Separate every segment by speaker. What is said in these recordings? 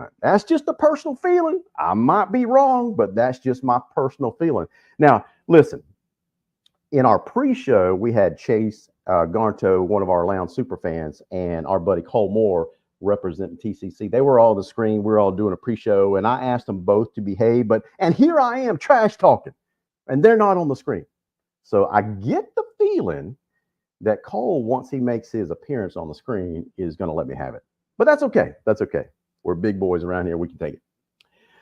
Speaker 1: tonight. That's just a personal feeling. I might be wrong, but that's just my personal feeling. Now, listen, in our pre-show, we had Chase Garnto, one of our Lounge super fans, and our buddy Cole Moore representing TCC. They were all on the screen. We were all doing a pre-show, and I asked them both to behave. And here I am trash talking, and they're not on the screen. So I get the feeling that Cole, once he makes his appearance on the screen, is going to let me have it. But that's okay. That's okay. We're big boys around here. We can take it.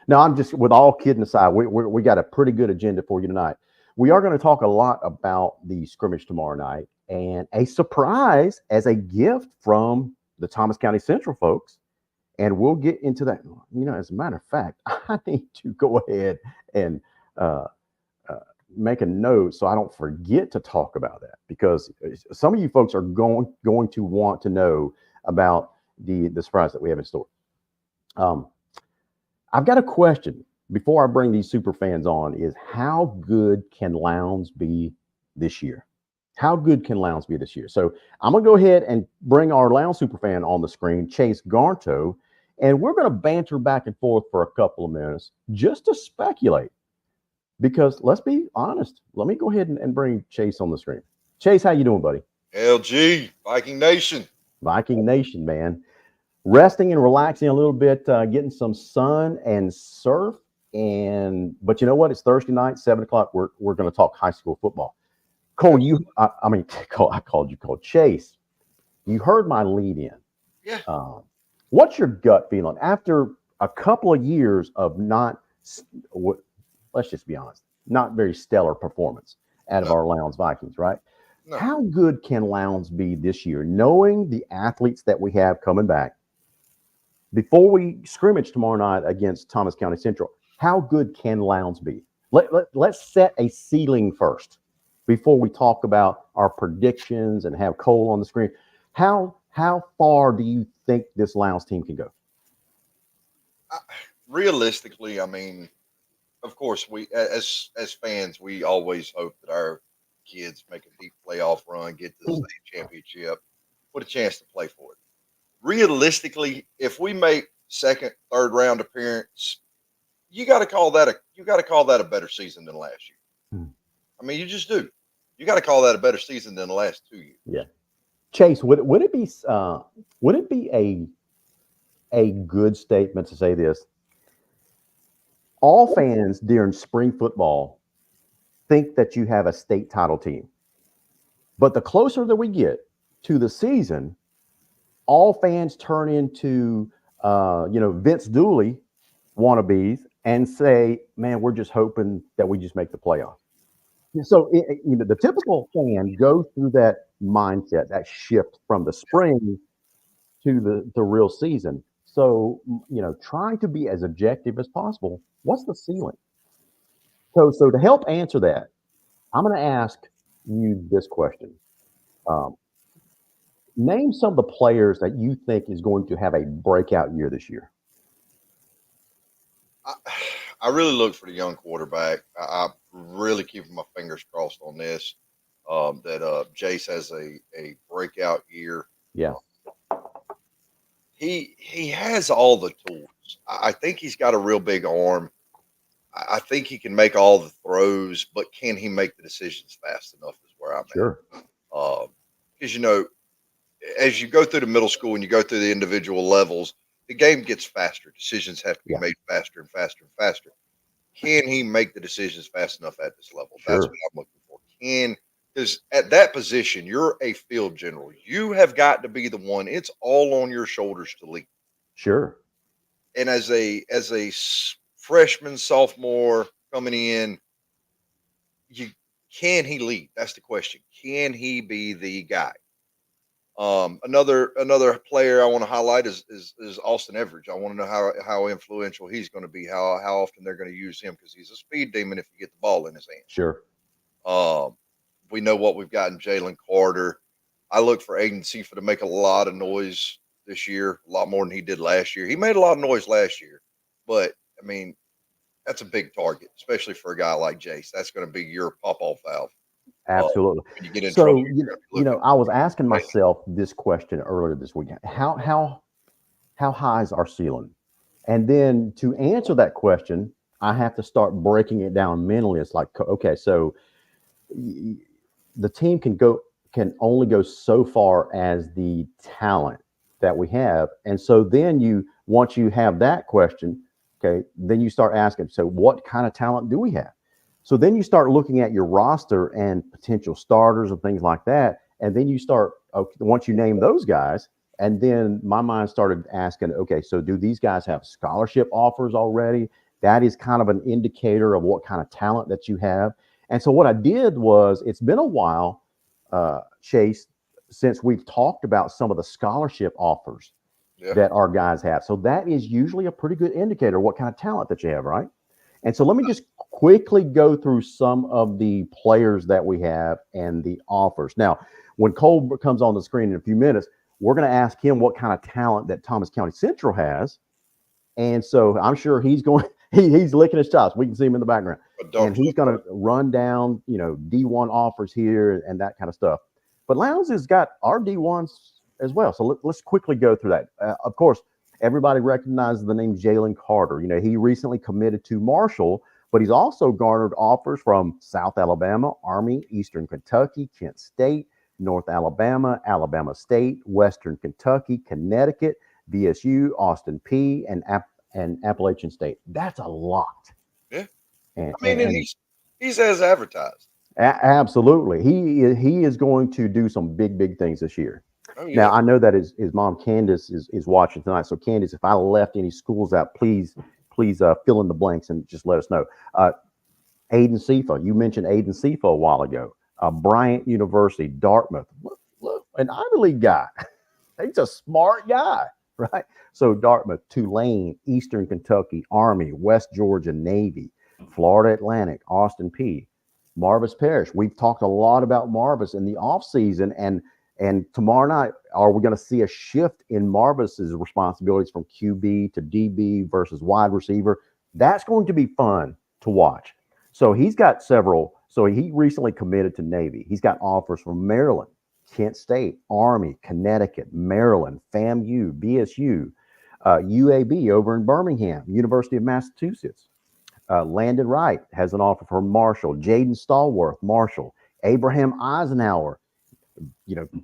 Speaker 1: Now, I'm just, with all kidding aside, we got a pretty good agenda for you tonight. We are going to talk a lot about the scrimmage tomorrow night and a surprise as a gift from the Thomas County Central folks. And we'll get into that. You know, as a matter of fact, I need to go ahead and make a note so I don't forget to talk about that, because some of you folks are going to want to know about the surprise that we have in store. I've got a question before I bring these super fans on, is how good can Lowndes be this year? How good can Lowndes be this year? So I'm going to go ahead and bring our Lowndes super fan on the screen, Chase Garnto, and we're going to banter back and forth for a couple of minutes just to speculate. Because let's be honest, let me go ahead and bring Chase on the screen. Chase, how you doing, buddy?
Speaker 2: LG, Viking Nation.
Speaker 1: Viking Nation, man. Resting and relaxing a little bit, getting some sun and surf. But you know what? It's Thursday night, 7 o'clock. We're going to talk high school football. Cole, I called you Cole. Chase, you heard my lead in.
Speaker 2: Yeah.
Speaker 1: What's your gut feeling after a couple of years of let's just be honest, not very stellar performance out of our Lowndes Vikings, right?
Speaker 2: No.
Speaker 1: How good can Lowndes be this year, knowing the athletes that we have coming back? Before we scrimmage tomorrow night against Thomas County Central, how good can Lowndes be? Let's set a ceiling first before we talk about our predictions and have Cole on the screen. How far do you think this Lowndes team can go?
Speaker 2: Realistically, I mean, of course, we as fans, we always hope that our kids make a deep playoff run, get to the state championship, with a chance to play for it. Realistically, if we make second, third round appearance, you got to call that a better season than last year. I mean, you just do. You got to call that a better season than the last 2 years.
Speaker 1: Yeah. Chase, would it be a good statement to say this? All fans during spring football think that you have a state title team, but the closer that we get to the season, all fans turn into Vince Dooley wannabes and say, "Man, we're just hoping that we just make the playoffs." So the typical fan goes through that mindset, that shift from the spring to the real season. So trying to be as objective as possible. What's the ceiling? So to help answer that, I'm going to ask you this question. Name some of the players that you think is going to have a breakout year this year.
Speaker 2: I really look for the young quarterback. I'm really keeping my fingers crossed on this, that Jace has a breakout year.
Speaker 1: Yeah.
Speaker 2: He has all the tools. I think he's got a real big arm. I think he can make all the throws, but can he make the decisions fast enough is where I'm
Speaker 1: Sure.
Speaker 2: at. Because, as you go through the middle school and you go through the individual levels, the game gets faster. Decisions have to be made faster and faster and faster. Can he make the decisions fast enough at this level?
Speaker 1: Sure.
Speaker 2: That's what I'm looking for. Because at that position, you're a field general. You have got to be the one. It's all on your shoulders to lead.
Speaker 1: Sure.
Speaker 2: And as a freshman, sophomore coming in, can he lead? That's the question. Can he be the guy? Another player I want to highlight is Austin Everidge. I want to know how influential he's going to be, how often they're going to use him, because he's a speed demon if you get the ball in his hand.
Speaker 1: Sure.
Speaker 2: We know what we've got in Jalen Carter. I look for Aiden Seifa to make a lot of noise this year, a lot more than he did last year. He made a lot of noise last year, but I mean, that's a big target, especially for a guy like Jace. That's going to be your pop-off valve.
Speaker 1: Absolutely.
Speaker 2: When you get in
Speaker 1: So,
Speaker 2: trouble,
Speaker 1: I was asking myself this question earlier this weekend. How high is our ceiling? And then to answer that question, I have to start breaking it down mentally. It's like, okay, so the team can only go so far as the talent that we have. And so then once you have that question, okay, then you start asking, so what kind of talent do we have? So then you start looking at your roster and potential starters and things like that. And then you start, okay, once you name those guys, and then my mind started asking, okay, so do these guys have scholarship offers already? That is kind of an indicator of what kind of talent that you have. And so what I did was, it's been a while, Chase, since we've talked about some of the scholarship offers
Speaker 2: Yeah.
Speaker 1: that our guys have. So that is usually a pretty good indicator of what kind of talent that you have, right? And so let me just quickly go through some of the players that we have and the offers. Now, when Cole comes on the screen in a few minutes, we're going to ask him what kind of talent that Thomas County Central has. And so I'm sure he's going, he's licking his chops. We can see him in the background.
Speaker 2: But
Speaker 1: And
Speaker 2: don't
Speaker 1: he's going to run down, D1 offers here and that kind of stuff. But Lowndes has got our D1s as well. So let's quickly go through that. Of course, everybody recognizes the name Jalen Carter. He recently committed to Marshall, but he's also garnered offers from South Alabama, Army, Eastern Kentucky, Kent State, North Alabama, Alabama State, Western Kentucky, Connecticut, BSU, Austin P, and Appalachian State. That's a lot.
Speaker 2: yeah.
Speaker 1: And,
Speaker 2: I mean, and he's as advertised.
Speaker 1: absolutely, he is going to do some big things this year.
Speaker 2: Oh
Speaker 1: Now,
Speaker 2: yeah.
Speaker 1: I know that his mom Candace is watching tonight. So Candace, if I left any schools out, please fill in the blanks and just let us know. Aiden Sifa, you mentioned Aiden Sifa a while ago. Bryant University, Dartmouth. Look, an Ivy League guy. He's a smart guy, right? So Dartmouth, Tulane, Eastern Kentucky, Army, West Georgia, Navy, Florida Atlantic, Austin P, Marvis Parish. We've talked a lot about Marvis in the offseason, and tomorrow night, are we going to see a shift in Marvis's responsibilities from QB to DB versus wide receiver? That's going to be fun to watch. So he's got several. So he recently committed to Navy. He's got offers from Maryland, Kent State, Army, Connecticut, Maryland, FAMU, BSU, UAB over in Birmingham, University of Massachusetts. Landon Wright has an offer from Marshall, Jaden Stallworth, Marshall, Abraham Eisenhower,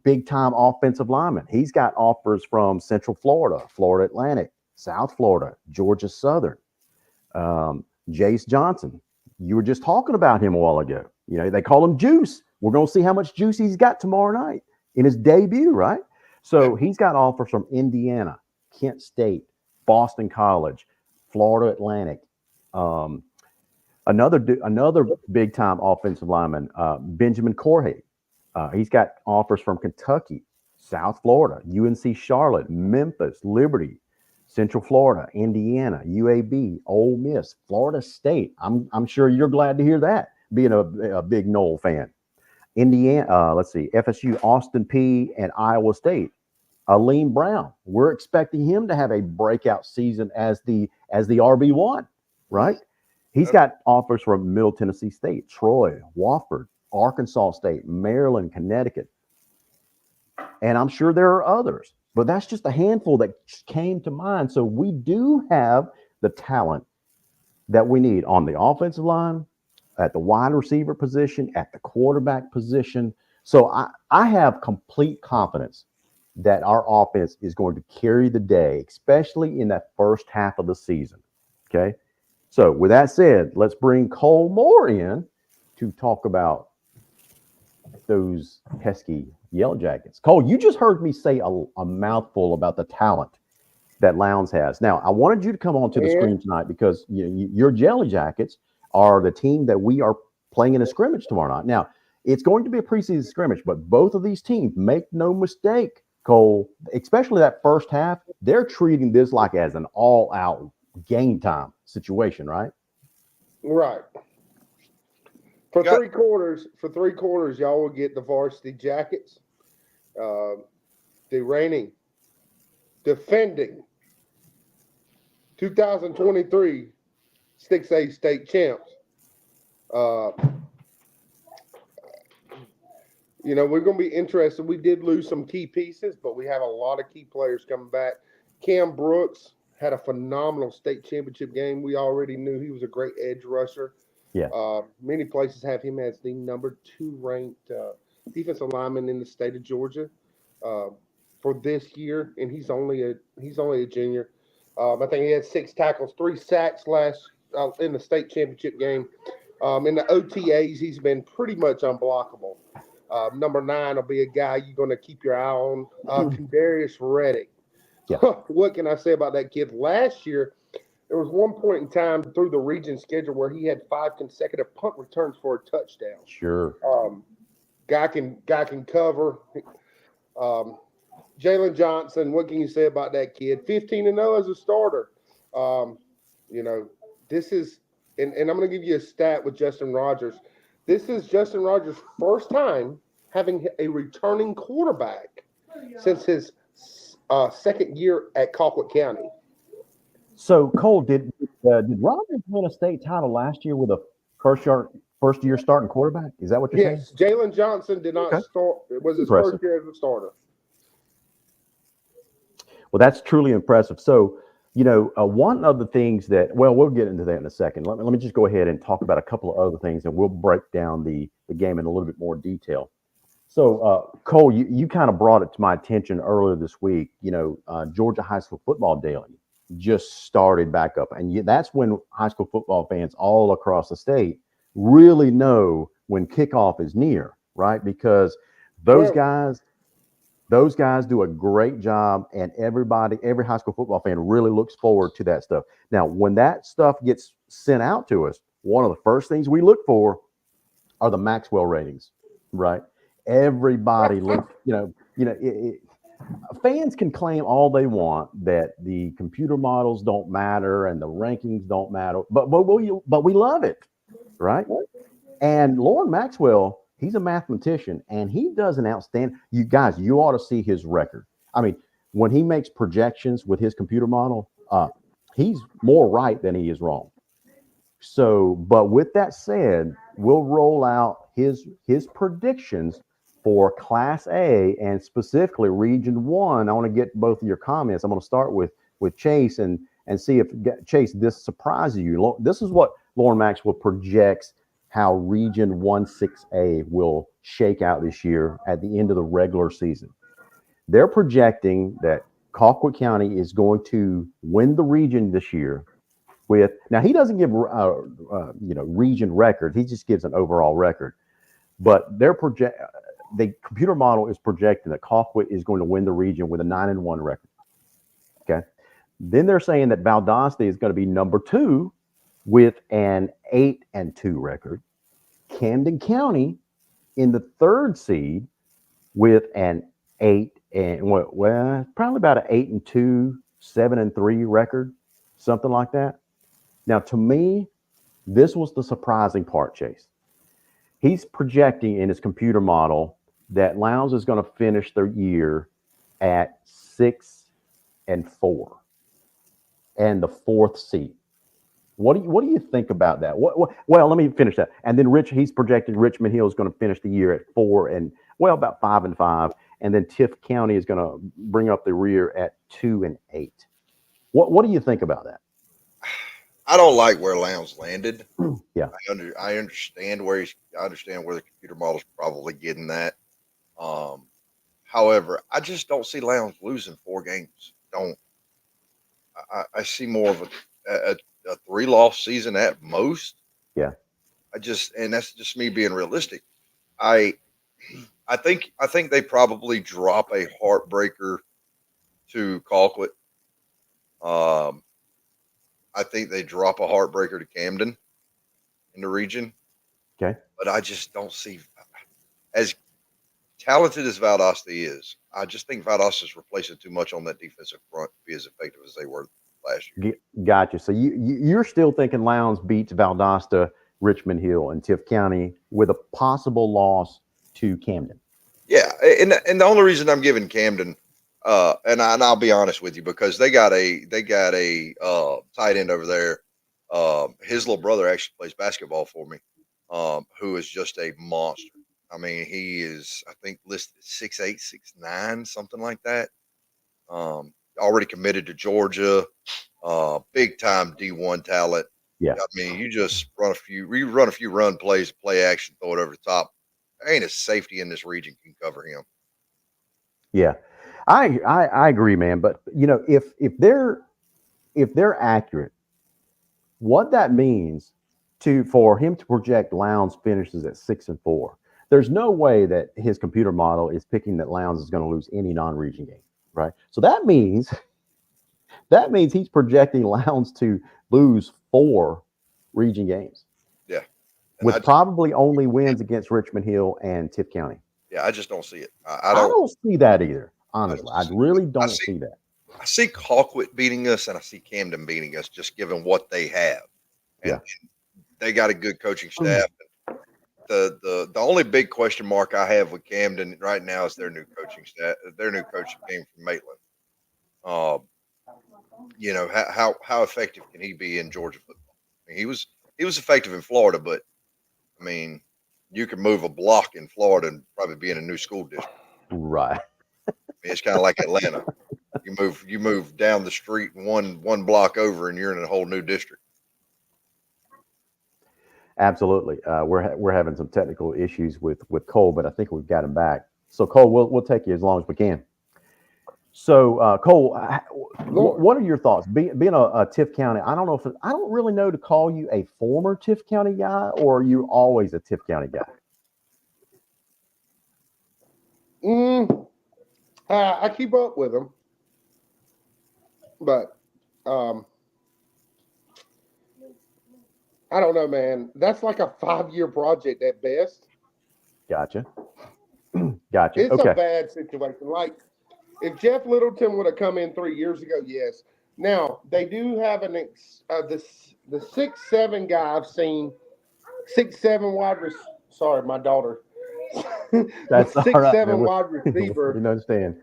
Speaker 1: big time offensive lineman. He's got offers from Central Florida, Florida Atlantic, South Florida, Georgia Southern. Jace Johnson, you were just talking about him a while ago. They call him Juice. We're going to see how much juice he's got tomorrow night in his debut, right? So he's got offers from Indiana, Kent State, Boston College, Florida Atlantic. Another big time offensive lineman, Benjamin Corhay. He's got offers from Kentucky, South Florida, UNC Charlotte, Memphis, Liberty, Central Florida, Indiana, UAB, Ole Miss, Florida State. I'm sure you're glad to hear that, being a big Noel fan. Indiana, let's see, FSU, Austin P, and Iowa State. Aleem Brown, we're expecting him to have a breakout season as the RB1, right? He's got offers from Middle Tennessee State, Troy, Wofford, Arkansas State, Maryland, Connecticut. And I'm sure there are others, but that's just a handful that came to mind. So we do have the talent that we need on the offensive line, at the wide receiver position, at the quarterback position. So I have complete confidence that our offense is going to carry the day, especially in that first half of the season. Okay. So with that said, let's bring Cole Moore in to talk about those pesky Yellow Jackets. Cole, you just heard me say a mouthful about the talent that Lowndes has. Now, I wanted you to come onto the screen tonight because your Jelly Jackets are the team that we are playing in a scrimmage tomorrow night. Now, it's going to be a preseason scrimmage, but both of these teams, make no mistake, Cole, especially that first half, they're treating this like as an all-out game time situation, right?
Speaker 3: Right. For 3 quarters, y'all will get the varsity jackets. The reigning, defending 2023 6A state champs. We're going to be interested. We did lose some key pieces, but we have a lot of key players coming back. Cam Brooks had a phenomenal state championship game. We already knew he was a great edge rusher.
Speaker 1: Yeah.
Speaker 3: Many places have him as the number 2 ranked defensive lineman in the state of Georgia uh, for this year, and he's only a junior. I think he had 6 tackles, 3 sacks last in the state championship game. In the OTAs, he's been pretty much unblockable. Number 9 will be a guy you're going to keep your eye on. Kadarius Reddick.
Speaker 1: Yeah.
Speaker 3: What can I say about that kid? Last year, there was one point in time through the region schedule where he had 5 consecutive punt returns for a touchdown.
Speaker 1: Sure.
Speaker 3: Guy can cover. Jalen Johnson, what can you say about that kid? 15-0 as a starter. You know, this is, and I'm going to give you a stat with Justin Rogers. This is Justin Rogers' first time having a returning quarterback since his second year at Colquitt County.
Speaker 1: So Cole, did Rogers win a state title last year with a first year starting quarterback? Is that what you're
Speaker 3: Yes, Jalen Johnson did not start. It was his
Speaker 1: Impressive.
Speaker 3: first year as a starter.
Speaker 1: Well, that's truly impressive. So, one of the things that, well, we'll get into that in a second. Let me just go ahead and talk about a couple of other things, and we'll break down the game in a little bit more detail. So, Cole, you kind of brought it to my attention earlier this week. Georgia High School Football Daily just started back up, and that's when high school football fans all across the state really know when kickoff is near, right? Because those guys do a great job, and every high school football fan really looks forward to that stuff. Now, when that stuff gets sent out to us, one of the first things we look for are the Maxwell ratings, right? Everybody looks, fans can claim all they want that the computer models don't matter and the rankings don't matter, but we love it, right? And Lauren Maxwell, he's a mathematician, and he does an outstanding. You guys, you ought to see his record. I mean, when he makes projections with his computer model, he's more right than he is wrong. So, but with that said, we'll roll out his predictions for Class A and specifically Region 1. I want to get both of your comments. I'm going to start with Chase and see if, Chase, this surprises you. This is what Lauren Maxwell projects how Region 1-6A will shake out this year at the end of the regular season. They're projecting that Colquitt County is going to win the region this year with, now he doesn't give region record, he just gives an overall record. But the computer model is projecting that Colquitt is going to win the region with a 9-1 record. Okay. Then they're saying that Valdosta is going to be number 2 with an 8-2 record. Camden County in the 3rd seed with an 8 and probably about an 8-2, 7-3 record, something like that. Now, to me, this was the surprising part, Chase. He's projecting in his computer model that Lowndes is going to finish their year at 6-4 and the 4th seed. What do you think about that? Well, let me finish that. And then he's projecting Richmond Hill is going to finish the year at 4 and about 5-5, and then Tift County is going to bring up the rear at 2-8. What do you think about that?
Speaker 2: I don't like where Lowndes landed.
Speaker 1: Yeah,
Speaker 2: I understand where the computer model's probably getting that. However, I just don't see Lowndes losing 4 games. I see more of a 3-loss season at most.
Speaker 1: Yeah.
Speaker 2: And that's just me being realistic. I think they probably drop a heartbreaker to Colquitt. I think they drop a heartbreaker to Camden in the region.
Speaker 1: Okay.
Speaker 2: But I just don't see, as talented as Valdosta is, I just think Valdosta is replacing too much on that defensive front to be as effective as they were last year.
Speaker 1: Gotcha. So you're still thinking Lowndes beats Valdosta, Richmond Hill, and Tift County with a possible loss to Camden.
Speaker 2: Yeah, and the only reason I'm giving Camden, and I'll be honest with you, because they got a tight end over there. His little brother actually plays basketball for me, who is just a monster. I mean, he is, I think, listed 6'8", 6'9", something like that. Already committed to Georgia. big time D1 talent.
Speaker 1: Yeah.
Speaker 2: I mean, you run a few run plays, play action, throw it over the top. There ain't a safety in this region can cover him.
Speaker 1: Yeah. I agree, man. But if they're accurate, what that means for him to project Lowndes finishes at 6-4. There's no way that his computer model is picking that Lowndes is going to lose any non-region game, right? So that means he's projecting Lowndes to lose 4 region games
Speaker 2: Yeah, and
Speaker 1: with probably only wins against Richmond Hill and Tift County.
Speaker 2: I just don't see it. I
Speaker 1: I
Speaker 2: don't.
Speaker 1: don't see that either.
Speaker 2: I
Speaker 1: Honestly,
Speaker 2: don't
Speaker 1: I
Speaker 2: see,
Speaker 1: really
Speaker 2: I
Speaker 1: don't
Speaker 2: see.
Speaker 1: see that.
Speaker 2: I see Colquitt beating us, and I see Camden beating us, just given what they have, and
Speaker 1: Yeah.
Speaker 2: they got a good coaching staff. The only big question mark I have with Camden right now is their new coaching staff. Their new coach came from Maitland. Uh, how effective can he be in Georgia football? I mean, he was effective in Florida, but I mean, you can move a block in Florida and probably be in a new school district.
Speaker 1: Right.
Speaker 2: I mean, it's kind of like Atlanta. You move down the street one block over, and you're in a whole new district.
Speaker 1: Absolutely. We're having some technical issues with Cole, but I think we've got him back. So Cole, we'll take you as long as we can. So Cole,
Speaker 3: Lord.
Speaker 1: what are your thoughts? Being a Tift County, I don't know I don't really know to call you a former Tift County guy, or are you always a Tift County guy?
Speaker 3: I keep up with them, but um, I don't know, man. That's like a 5-year project at best.
Speaker 1: Gotcha. Gotcha.
Speaker 3: It's a
Speaker 1: Okay.
Speaker 3: bad situation. Like if Jeff Littleton would have come in 3 years ago, yes. Now they do have the 6'7" guy I've seen, 6'7" Sorry, my daughter. The
Speaker 1: That's all
Speaker 3: six
Speaker 1: right, man.
Speaker 3: seven wide
Speaker 1: We
Speaker 3: receiver,
Speaker 1: understand.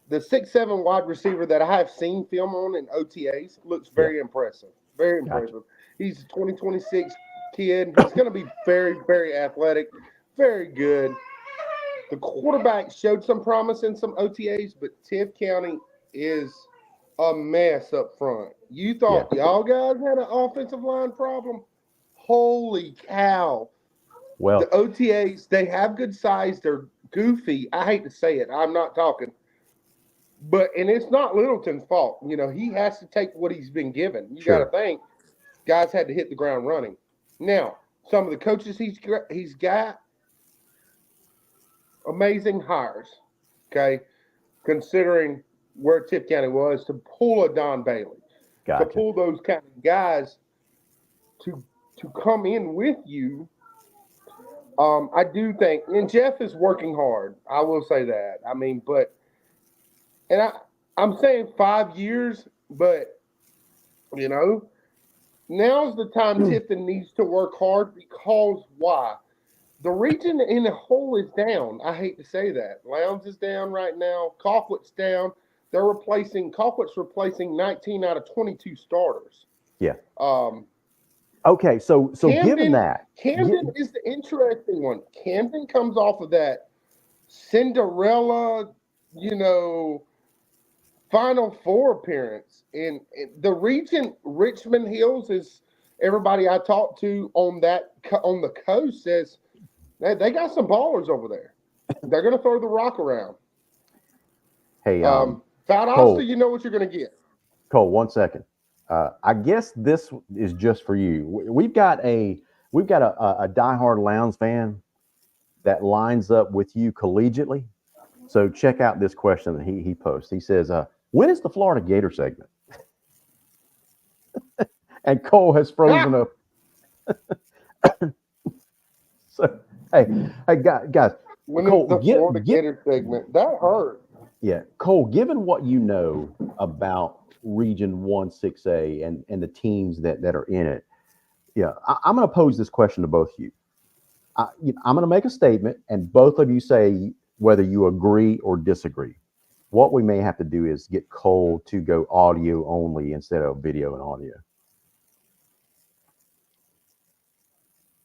Speaker 3: the 6'7" wide receiver that I have seen film on in OTAs looks
Speaker 1: Yeah.
Speaker 3: very impressive. Very
Speaker 1: Gotcha.
Speaker 3: impressive. He's a 2026 kid. He's going to be very, very athletic, very good. The quarterback showed some promise in some OTAs, but Tift County is a mess up front. You
Speaker 1: Yeah.
Speaker 3: thought y'all guys had an offensive line problem? Holy cow. The
Speaker 1: Well,
Speaker 3: OTAs, they have good size. They're goofy. I hate to say it. I'm not talking. And it's not Littleton's fault. He has to take what he's been given. You got to
Speaker 1: sure.
Speaker 3: think guys had to hit the ground running. Now, some of the coaches he's got amazing hires. Okay, considering where Tip County was to pull a Don Bailey, to
Speaker 1: Gotcha.
Speaker 3: pull those kind of guys to come in with you. I do think, and Jeff is working hard. I will say that. I mean, and I'm saying 5 years, but you know, now's the time Tifton needs to work hard because why? The region in a whole is down. I hate to say that. Lowndes is down right now. Colquitt's down. Colquitt's replacing 19 out of 22 starters.
Speaker 1: Yeah.
Speaker 3: Um,
Speaker 1: Okay. So given
Speaker 3: Camden,
Speaker 1: that,
Speaker 3: Camden is the interesting one. Camden comes off of that Cinderella, you know, Final Four appearance. In the region, Richmond Hills is everybody I talked to on the coast says they got some ballers over there. They're going to throw the rock around.
Speaker 1: hey,
Speaker 3: Valdosta,
Speaker 1: Cole,
Speaker 3: you know what you're going to get.
Speaker 1: Cole, 1 second. I guess this is just for you. We've got a diehard Lowndes fan that lines up with you collegiately. So check out this question that he posts. He says, "When is the Florida Gator segment?" And Cole has frozen up. So hey, guys,
Speaker 3: When is
Speaker 1: Cole,
Speaker 3: the Florida Gator segment? That hurt.
Speaker 1: yeah, Cole. Given what you know about Region 1-6A and the teams that are in it, yeah, I'm going to pose this question to both of you. I'm going to make a statement, and both of you say whether you agree or disagree. What we may have to do is get Cole to go audio only instead of video and audio.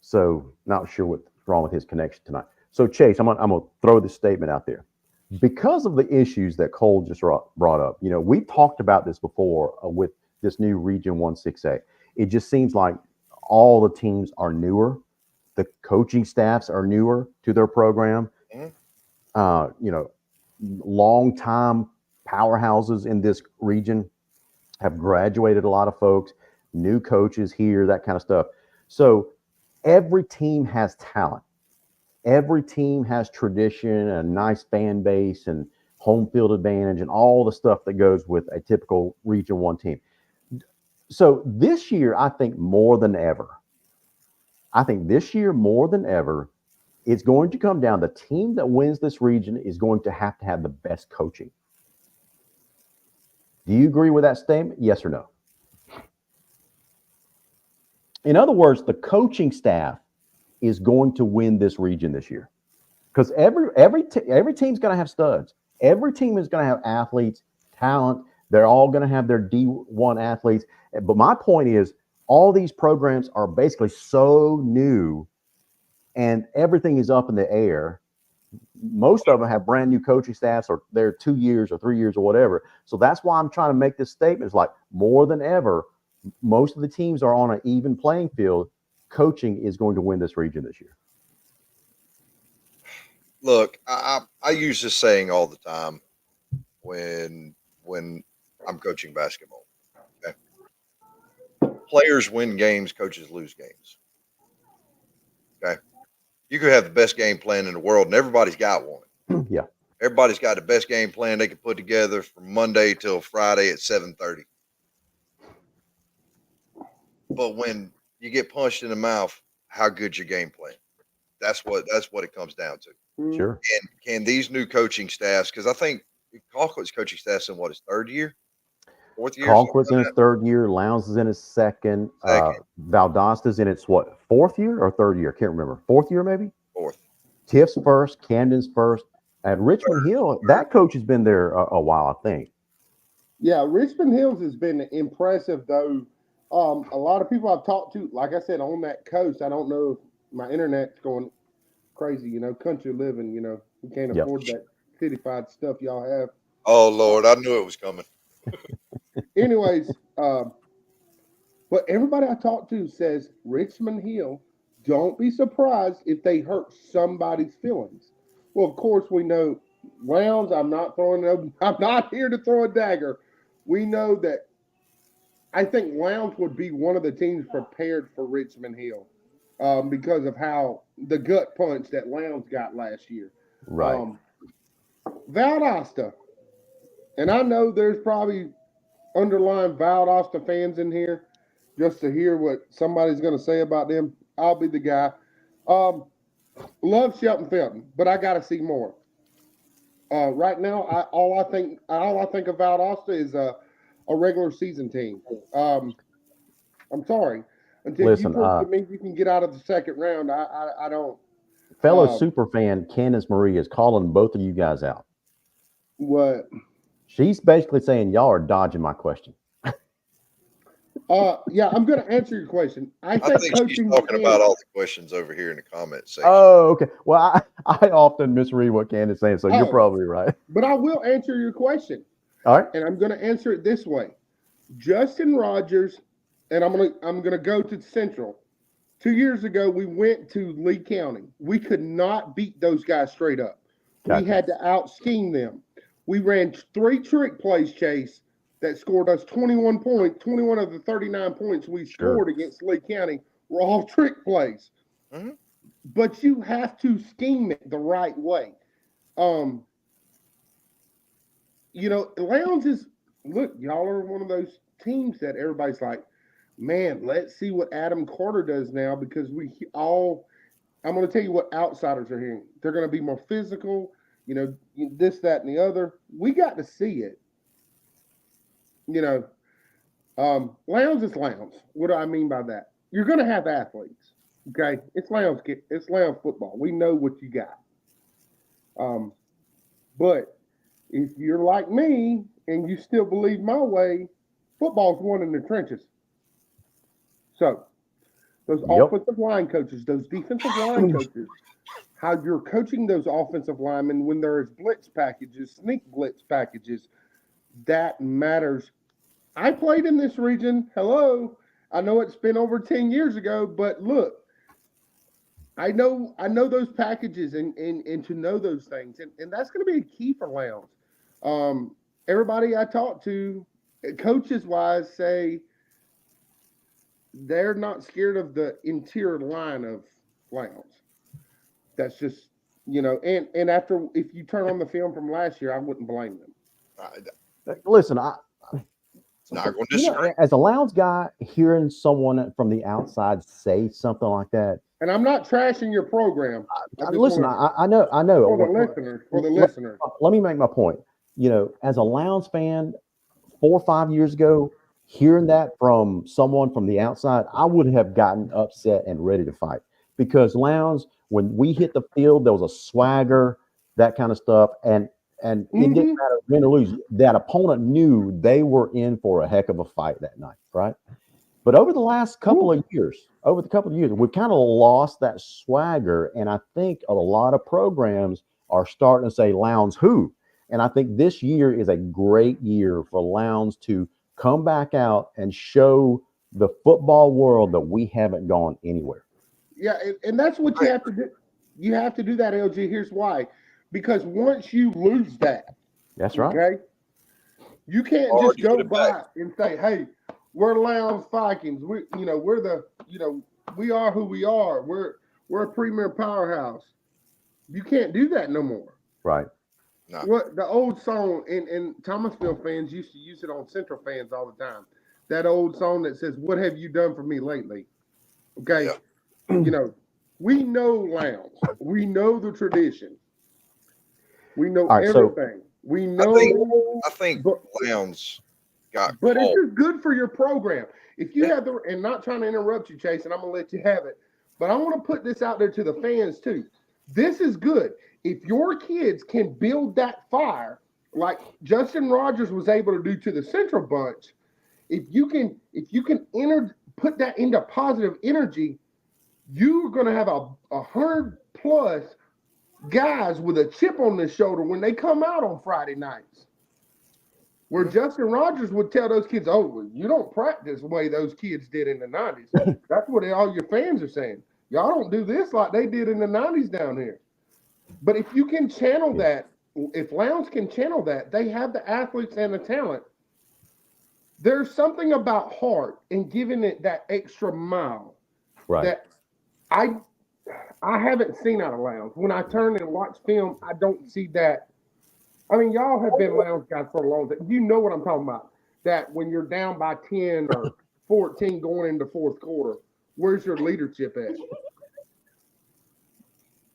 Speaker 1: So, not sure what's wrong with his connection tonight. So, Chase, I'm gonna throw this statement out there. because of the issues that Cole just brought up. We talked about this before with this new Region 1-6A. It just seems like all the teams are newer. The coaching staffs are newer to their program.
Speaker 2: Mhm.
Speaker 1: Long time powerhouses in this region have graduated a lot of folks, new coaches here, that kind of stuff. So every team has talent. Every team has tradition and a nice fan base and home field advantage and all the stuff that goes with a typical Region 1 team. So this year, I think this year more than ever, it's going to come down. The team that wins this region is going to have the best coaching. Do you agree with that statement? Yes or no? In other words, the coaching staff is going to win this region this year because every team's going to have studs. Every team is going to have athletes, talent. They're all going to have their D1 athletes. But my point is, all these programs are basically so new, and everything is up in the air. Most of them have brand new coaching staffs, or they're 2 years or 3 years or whatever. So that's why I'm trying to make this statement. It's like more than ever, most of the teams are on an even playing field. Coaching is going to win this region this year.
Speaker 2: Look, I use this saying all the time when I'm coaching basketball. Okay? Players win games, coaches lose games. Okay, you could have the best game plan in the world, and everybody's got one.
Speaker 1: Yeah,
Speaker 2: Everybody's got the best game plan they can put together from Monday till Friday at 7:30. But when you get punched in the mouth, how good's your game plan? That's what it comes down to.
Speaker 1: sure.
Speaker 2: And can these new coaching staffs? Because I think Colquitt's coaching staff's in what, his third year, fourth year, something
Speaker 1: Colquitt's in
Speaker 2: like
Speaker 1: his third year. Lowndes is in his second.
Speaker 2: that? Second,
Speaker 1: Valdosta's in its fourth year or third year? Can't remember. Fourth year maybe.
Speaker 2: fourth.
Speaker 1: Tiff's first. Camden's first. At Richmond Hill, that coach has been there a while, I think.
Speaker 3: Yeah, Richmond Hills has been impressive, though. A lot of people I've talked to, like I said, on that coast, I don't know if my internet's going crazy, country living, we can't
Speaker 1: Yep.
Speaker 3: afford that cityfied stuff y'all have.
Speaker 2: Oh Lord, I knew it was coming.
Speaker 3: Anyways, but everybody I talk to says Richmond Hill, don't be surprised if they hurt somebody's feelings. Well, of course, we know Lowndes. I'm not here to throw a dagger. We know that I think Lowndes would be one of the teams prepared for Richmond Hill because of how the gut punch that Lowndes got last year.
Speaker 1: Right.
Speaker 3: Valdosta, and I know there's probably underlying Valdosta fans in here just to hear what somebody's going to say about them. I'll be the guy. Love Shelton Felton, but I got to see more. Right now, all I think of Valdosta is a regular season team. I'm sorry. Until
Speaker 1: Listen,
Speaker 3: you prove to me you can get out of the second round, I don't.
Speaker 1: Fellow super fan Candace Marie is calling both of you guys out.
Speaker 3: What?
Speaker 1: She's basically saying y'all are dodging my question.
Speaker 3: Yeah, I'm going to answer your question. I think
Speaker 2: she's talking about all the questions over here in the comment section.
Speaker 1: Oh, okay. Well, I often misread what Candace's saying, so you're probably right.
Speaker 3: But I will answer your question.
Speaker 1: All right.
Speaker 3: And I'm going to answer it this way. Justin Rogers, and I'm gonna go to Central. 2 years ago, we went to Lee County. We could not beat those guys straight up. Gotcha. We had to out-scheme them. We ran 3 trick plays, Chase, that scored us 21 points. 21 of the 39 points we scored against Lee County were all trick plays. Mm-hmm. But you have to scheme it the right way. Lowndes is, look, y'all are one of those teams that everybody's like, man, let's see what Adam Carter does now, because I'm going to tell you what outsiders are hearing. They're going to be more physical, this, that, and the other. We got to see it. Lowndes is Lowndes. What do I mean by that? You're going to have athletes, okay? It's Lowndes football. We know what you got. But if you're like me and you still believe my way, football's won in the trenches. So, those offensive line coaches, those defensive line coaches, how you're coaching those offensive linemen when there's blitz packages, sneak blitz packages. That matters. I played in this region. Hello. I know it's been over 10 years ago, but look, I know those packages and to know those things. And that's going to be a key for Lowndes. Everybody I talk to, coaches wise, say they're not scared of the interior line of Lowndes. That's just, and after, if you turn on the film from last year, I wouldn't blame them.
Speaker 1: Listen,
Speaker 2: Not going to disagree.
Speaker 1: as a Lowndes guy, hearing someone from the outside say something like that.
Speaker 3: And I'm not trashing your program.
Speaker 1: Listen, I know.
Speaker 3: For the listeners.
Speaker 1: Let me make my point. As a Lowndes fan, 4 or 5 years ago, hearing that from someone from the outside, I would have gotten upset and ready to fight because Lowndes, when we hit the field, there was a swagger, that kind of stuff, and it didn't matter win or lose. That opponent knew they were in for a heck of a fight that night, right? But over the couple of years, we've kind of lost that swagger. And I think a lot of programs are starting to say Lowndes who. And I think this year is a great year for Lowndes to come back out and show the football world that we haven't gone anywhere.
Speaker 3: Yeah, and that's what you have to do. You have to do that, LG. Here's why. Because once you lose that,
Speaker 1: that's right.
Speaker 3: Okay, you can't just go by and say, hey, we're Lowndes Vikings. We are who we are. We're a premier powerhouse. You can't do that no more.
Speaker 1: Right.
Speaker 2: No.
Speaker 3: What the old song, and Thomasville fans used to use it on Central fans all the time. That old song that says, "What have you done for me lately?" Okay, yeah. We know Lowndes. We know the tradition. We know everything. We know.
Speaker 2: I think Lowndes got.
Speaker 3: But it's just good for your program. If you have and not trying to interrupt you, Chase, and I'm gonna let you have it, but I want to put this out there to the fans too. This is good. If your kids can build that fire, like Justin Rogers was able to do to the Central bunch, if you can put that into positive energy, you're gonna have 100+ guys with a chip on their shoulder when they come out on Friday nights. Where Justin Rogers would tell those kids, oh, well, you don't practice the way those kids did in the 90s. That's what all your fans are saying. Y'all don't do this like they did in the 90s down here. But if you can channel that, if Lowndes can channel that, they have the athletes and the talent. There's something about heart and giving it that extra mile that I haven't seen out of Lowndes. When I turn and watch film, I don't see that. I mean, y'all have been Lowndes guys for a long time. You know what I'm talking about. That when you're down by 10 or 14 going into fourth quarter, where's your leadership at?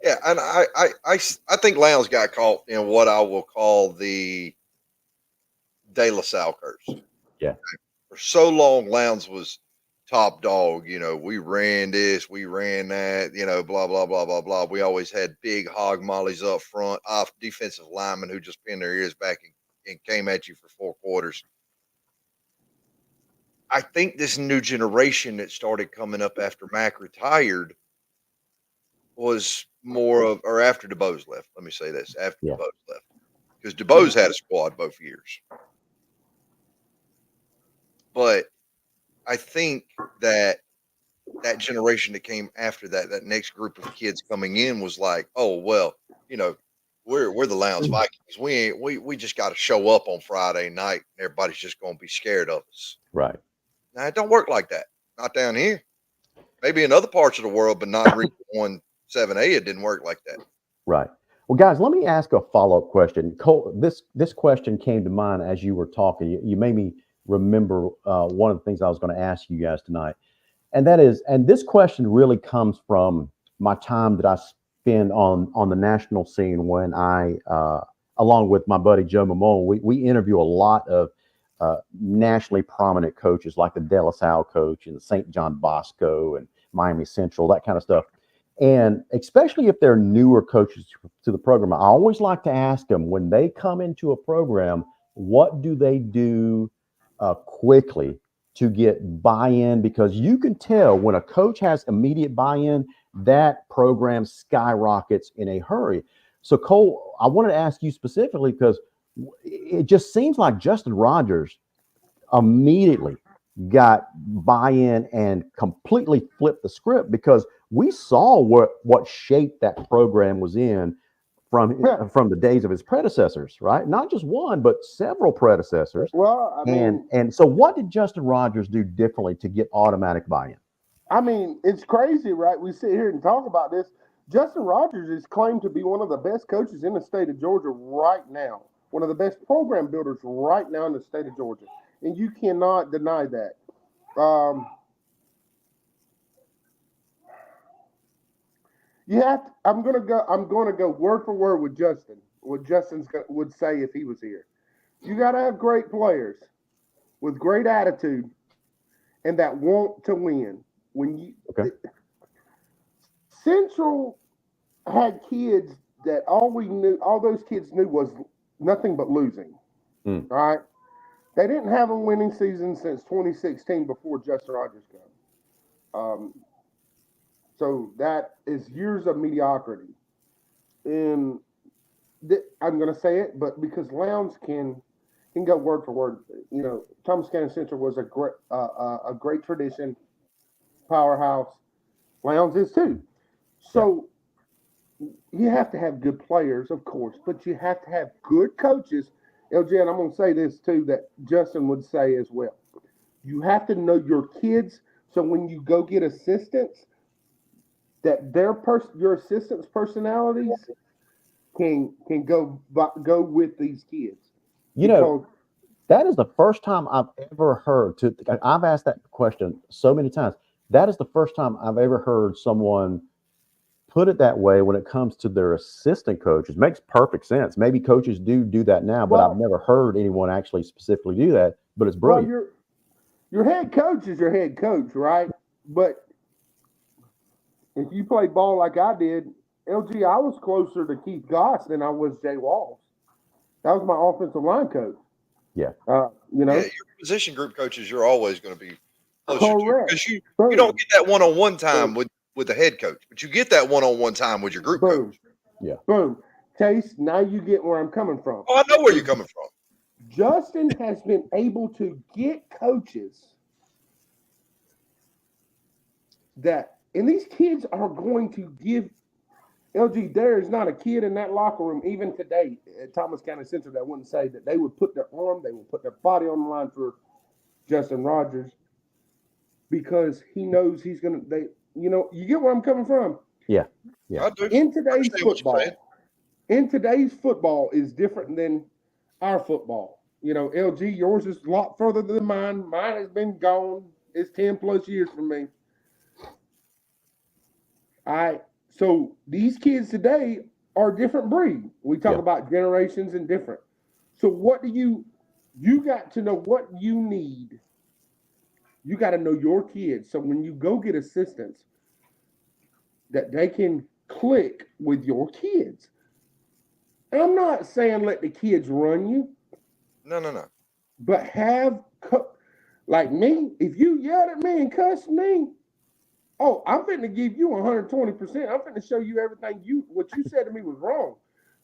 Speaker 2: Yeah, and I think Lowndes got caught in what I will call the De La Salle curse.
Speaker 1: Yeah.
Speaker 2: For so long, Lowndes was top dog. We ran this, we ran that, blah, blah, blah, blah, blah. We always had big hog mollies up front, off defensive linemen who just pinned their ears back and came at you for 4 quarters. I think this new generation that started coming up after Mack retired was more of, or after DeBose left. Let me say this, after DeBose left. Because DeBose had a squad both years. But I think that generation that came after that next group of kids coming in was like, oh, well, we're the Lowndes Vikings. We just got to show up on Friday night and everybody's just going to be scared of us.
Speaker 1: Right.
Speaker 2: Now, it don't work like that. Not down here. Maybe in other parts of the world, but not Region 1 7A, it didn't work like that.
Speaker 1: Right. Well, guys, let me ask a follow-up question. Cole, this question came to mind as you were talking. You made me remember one of the things I was going to ask you guys tonight. And that is, and this question really comes from my time that I spend on the national scene when I, along with my buddy Joe Mamone, we interview a lot of nationally prominent coaches like the De La Salle coach and St. John Bosco and Miami Central, that kind of stuff. And especially if they're newer coaches to the program, I always like to ask them when they come into a program, what do they do quickly to get buy-in? Because you can tell when a coach has immediate buy-in, that program skyrockets in a hurry. So, Cole, I wanted to ask you specifically because it just seems like Justin Rogers immediately got buy-in and completely flipped the script because we saw what shape that program was in from the days of his predecessors, right? Not just one, but several predecessors.
Speaker 3: Well, I mean,
Speaker 1: And so, what did Justin Rogers do differently to get automatic buy-in?
Speaker 3: it's crazy, right? We sit here and talk about this. Justin Rogers is claimed to be one of the best coaches in the state of Georgia right now, one of the best program builders right now in the state of Georgia, and you cannot deny that. You have. To, I'm gonna go. I'm gonna go word for word with Justin. What would say if he was here. You got to have great players with great attitude and that want to win. When you
Speaker 1: Okay.
Speaker 3: Central had kids that all those kids knew was nothing but losing.
Speaker 1: Mm.
Speaker 3: Right? They didn't have a winning season since 2016 before Justin Rogers came. So that is years of mediocrity. And I'm going to say it, but because Lowndes can go word for word. You know, Thomas County Central was a great tradition, powerhouse. Lowndes is too. So you have to have good players, of course, but you have to have good coaches. LJ, and I'm going to say this too that Justin would say as well. You have to know your kids, so when you go get assistants, that your assistants' personalities can go with these kids.
Speaker 1: You know, that is the first time I've ever heard. I've asked that question so many times. That is the first time I've ever heard someone put it that way when it comes to their assistant coaches. Makes perfect sense. Maybe coaches do that now, but I've never heard anyone actually specifically do that. But it's brilliant.
Speaker 3: Well, your head coach is your head coach, right? But if you play ball like I did, LG, I was closer to Keith Goss than I was Jay Walls. That was my offensive line coach.
Speaker 1: Yeah.
Speaker 2: Your position group coaches, you're always going to be closer
Speaker 3: correct.
Speaker 2: To because you don't get that one-on-one time with the head coach, but you get that one-on-one time with your group coach.
Speaker 1: Yeah.
Speaker 3: Boom. Chase, now you get where I'm coming from.
Speaker 2: Oh, I know where you're coming from.
Speaker 3: Justin has been able to get coaches and these kids are going to give LG. There is not a kid in that locker room, even today at Thomas County Central, that wouldn't say that they would put their arm, they would put their body on the line for Justin Rogers because he knows he's going to. You get where I'm coming from.
Speaker 1: Yeah.
Speaker 2: I do.
Speaker 3: In today's football is different than our football. LG, yours is a lot further than mine. Mine has been gone. It's 10 plus years for me. So these kids today are a different breed. We talk about generations and different. So what do you got to know what you need. You got to know your kids. So when you go get assistance, that they can click with your kids. And I'm not saying let the kids run you.
Speaker 2: No.
Speaker 3: But like me, if you yelled at me and cussed me, I'm finna give you 120%. I'm finna show you everything what you said to me was wrong.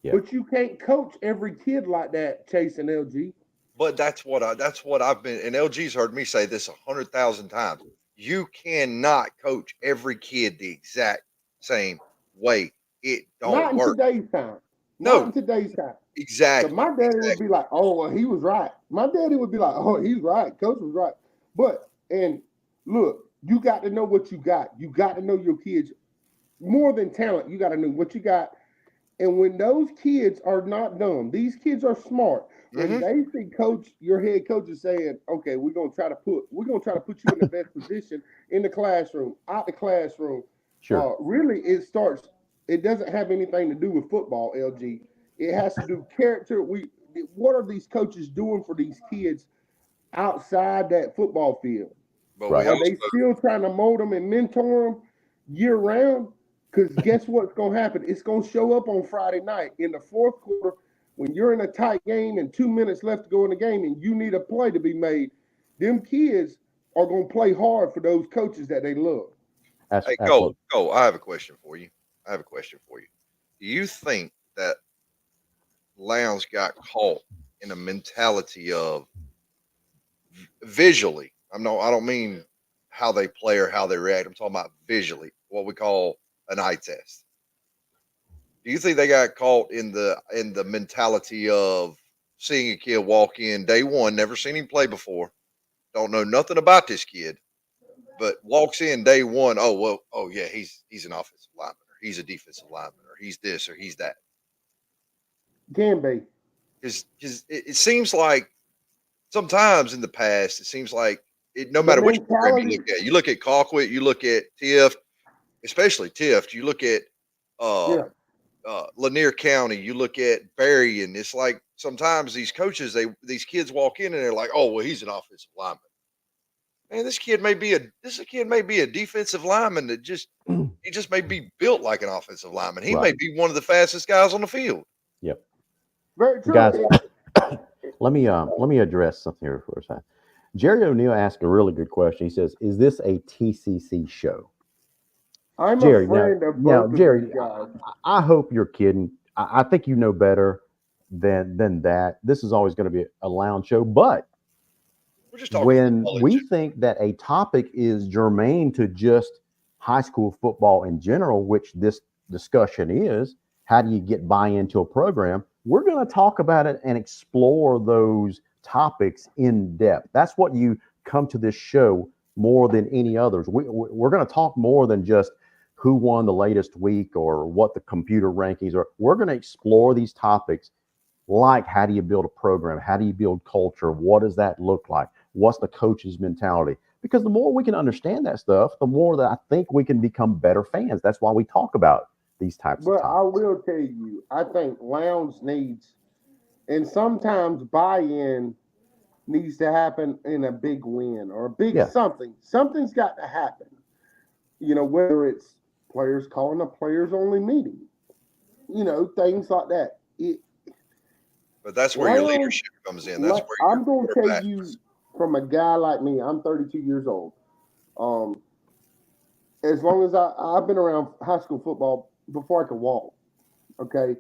Speaker 3: Yeah. But you can't coach every kid like that, Chase and LG.
Speaker 2: But that's what I've been, and LG's heard me say this 100,000 times. You cannot coach every kid the exact same way. It don't work.
Speaker 3: Not in today's time.
Speaker 2: No.
Speaker 3: Not in today's time.
Speaker 2: Exactly.
Speaker 3: So my daddy would be like, "Oh, well, he was right." My daddy would be like, "Oh, he's right. Coach was right." And look, you got to know what you got. You got to know your kids more than talent. You got to know what you got. And when those kids are not dumb, these kids are smart. When they see your head coach is saying, "Okay, we're gonna try to put you in the best position in the classroom, out the classroom."
Speaker 1: Sure.
Speaker 3: Really, it doesn't have anything to do with football, LG. It has to do with character. What are these coaches doing for these kids outside that football field?
Speaker 2: Right.
Speaker 3: Are they still trying to mold them and mentor them year round? Because guess what's going to happen? It's going to show up on Friday night in the fourth quarter when you're in a tight game and 2 minutes left to go in the game and you need a play to be made. Them kids are going to play hard for those coaches that they love.
Speaker 2: Hey,
Speaker 1: Absolutely.
Speaker 2: go. I have a question for you. I have a question for you. Do you think that Lowndes got caught in a mentality of visually? I don't mean how they play or how they react. I'm talking about visually, what we call an eye test. Do you think they got caught in the mentality of seeing a kid walk in day one, never seen him play before, don't know nothing about this kid, but walks in day one? Oh well, oh yeah, he's an offensive lineman, or he's a defensive lineman, or he's this, or he's that.
Speaker 3: Can be.
Speaker 2: Because it seems like sometimes in the past, it seems like no
Speaker 3: The
Speaker 2: matter which program
Speaker 3: mentality.
Speaker 2: you look at Colquitt, you look at Tift, especially Tift, you look at uh,
Speaker 3: Yeah.
Speaker 2: Lanier County, you look at Berry, and it's like sometimes these coaches, these kids walk in and they're like, oh well, he's an offensive lineman. Man, this kid may be a defensive lineman that he just may be built like an offensive lineman. He
Speaker 1: Right.
Speaker 2: may be one of the fastest guys on the field.
Speaker 1: Yep.
Speaker 3: Very true.
Speaker 1: Guys, let me address something here for a second. Jerry O'Neill asked a really good question. He says, "Is this a TCC show?"
Speaker 3: I'm a
Speaker 1: Jerry,
Speaker 3: friend of
Speaker 1: now,
Speaker 3: both of
Speaker 1: Jerry,
Speaker 3: these guys.
Speaker 1: I hope you're kidding. I think you know better than that. This is always going to be a lounge show, but
Speaker 2: We're just talking
Speaker 1: when
Speaker 2: football in
Speaker 1: we
Speaker 2: general.
Speaker 1: think that a topic is germane to just high school football in general, which this discussion is, how do you get buy into a program? We're going to talk about it and explore those topics in depth. That's what you come to this show more than any others. We're going to talk more than just who won the latest week or what the computer rankings are. We're going to explore these topics like how do you build a program? How do you build culture? What does that look like? What's the coach's mentality? Because the more we can understand that stuff, the more that I think we can become better fans. That's why we talk about these types of
Speaker 3: But I
Speaker 1: topics.
Speaker 3: will tell you, I think Lowndes needs, and sometimes buy-in needs to happen in a big win or a big
Speaker 1: Yeah,
Speaker 3: something. Something's got to happen. Whether it's players calling a players only meeting, things like that.
Speaker 2: But that's where your
Speaker 3: Lowndes,
Speaker 2: leadership comes in. That's where your
Speaker 3: I'm going to tell
Speaker 2: quarterback.
Speaker 3: you from a guy like me, I'm 32 years old. Um, as long as I've been around high school football before I could walk, okay?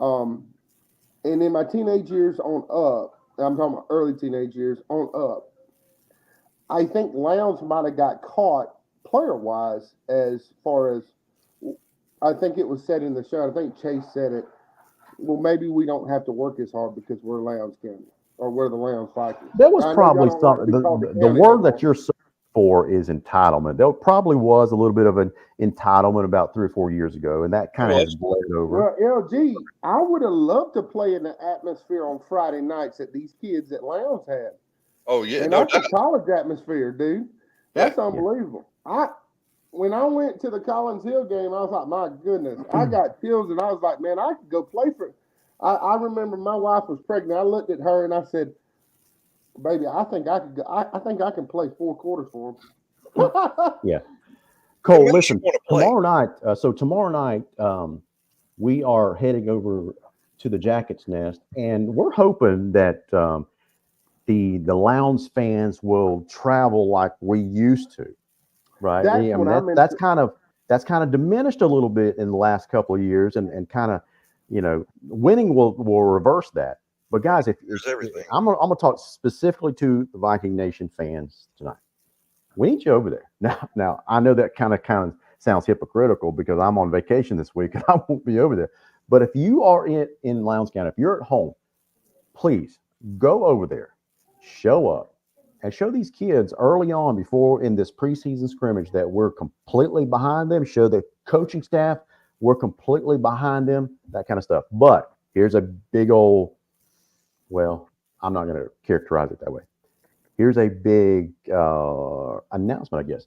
Speaker 3: Um, and in my teenage years on up, I'm talking about early teenage years on up, I think Lowndes might have got caught player wise as far as I think it was said in the show. I think Chase said it. Well, maybe we don't have to work as hard because we're Lowndes County or we're the Lowndes Vikings.
Speaker 1: there was
Speaker 3: I know y'all
Speaker 1: probably
Speaker 3: don't like to
Speaker 1: some.
Speaker 3: be called the
Speaker 1: The
Speaker 3: county no
Speaker 1: word that
Speaker 3: more.
Speaker 1: you're searching for is entitlement. There probably was a little bit of an entitlement about 3 or 4 years ago, and that
Speaker 2: It
Speaker 1: kind of has
Speaker 2: was.
Speaker 1: bled over.
Speaker 3: Well, LG, I would have loved to play in the atmosphere on Friday nights that these kids at Lowndes had.
Speaker 2: Oh yeah,
Speaker 3: And
Speaker 2: no
Speaker 3: that's a
Speaker 2: doubt.
Speaker 3: college atmosphere, dude.
Speaker 2: Yeah.
Speaker 3: That's
Speaker 1: Yeah.
Speaker 3: unbelievable. When I went to the Collins Hill game, I was like, my goodness, I got chills, and I was like, man, I could go play for. I remember my wife was pregnant. I looked at her and I said, baby, I think I could. I think I can play 4 quarters for them.
Speaker 1: Yeah.
Speaker 2: It
Speaker 1: Cole,
Speaker 2: makes you
Speaker 1: listen,
Speaker 2: want to play.
Speaker 1: tomorrow night. So tomorrow night, we are heading over to the Jackets Nest, and we're hoping that the Lounge fans will travel like we used to, right?
Speaker 3: That's
Speaker 1: I
Speaker 3: what
Speaker 1: mean
Speaker 3: I'm into.
Speaker 1: that's kind of diminished a little bit in the last couple of years, and kind of winning will reverse that. But guys, if
Speaker 2: There's everything.
Speaker 1: I'm gonna talk specifically to the Viking Nation fans tonight. We need you over there. Now I know that kind of sounds hypocritical because I'm on vacation this week and I won't be over there. But if you are in Lowndes County, if you're at home, please go over there, show up, and show these kids early on before in this preseason scrimmage that we're completely behind them. Show the coaching staff we're completely behind them, that kind of stuff. But here's a big old, well, I'm not going to characterize it that way. Here's a big announcement, I guess.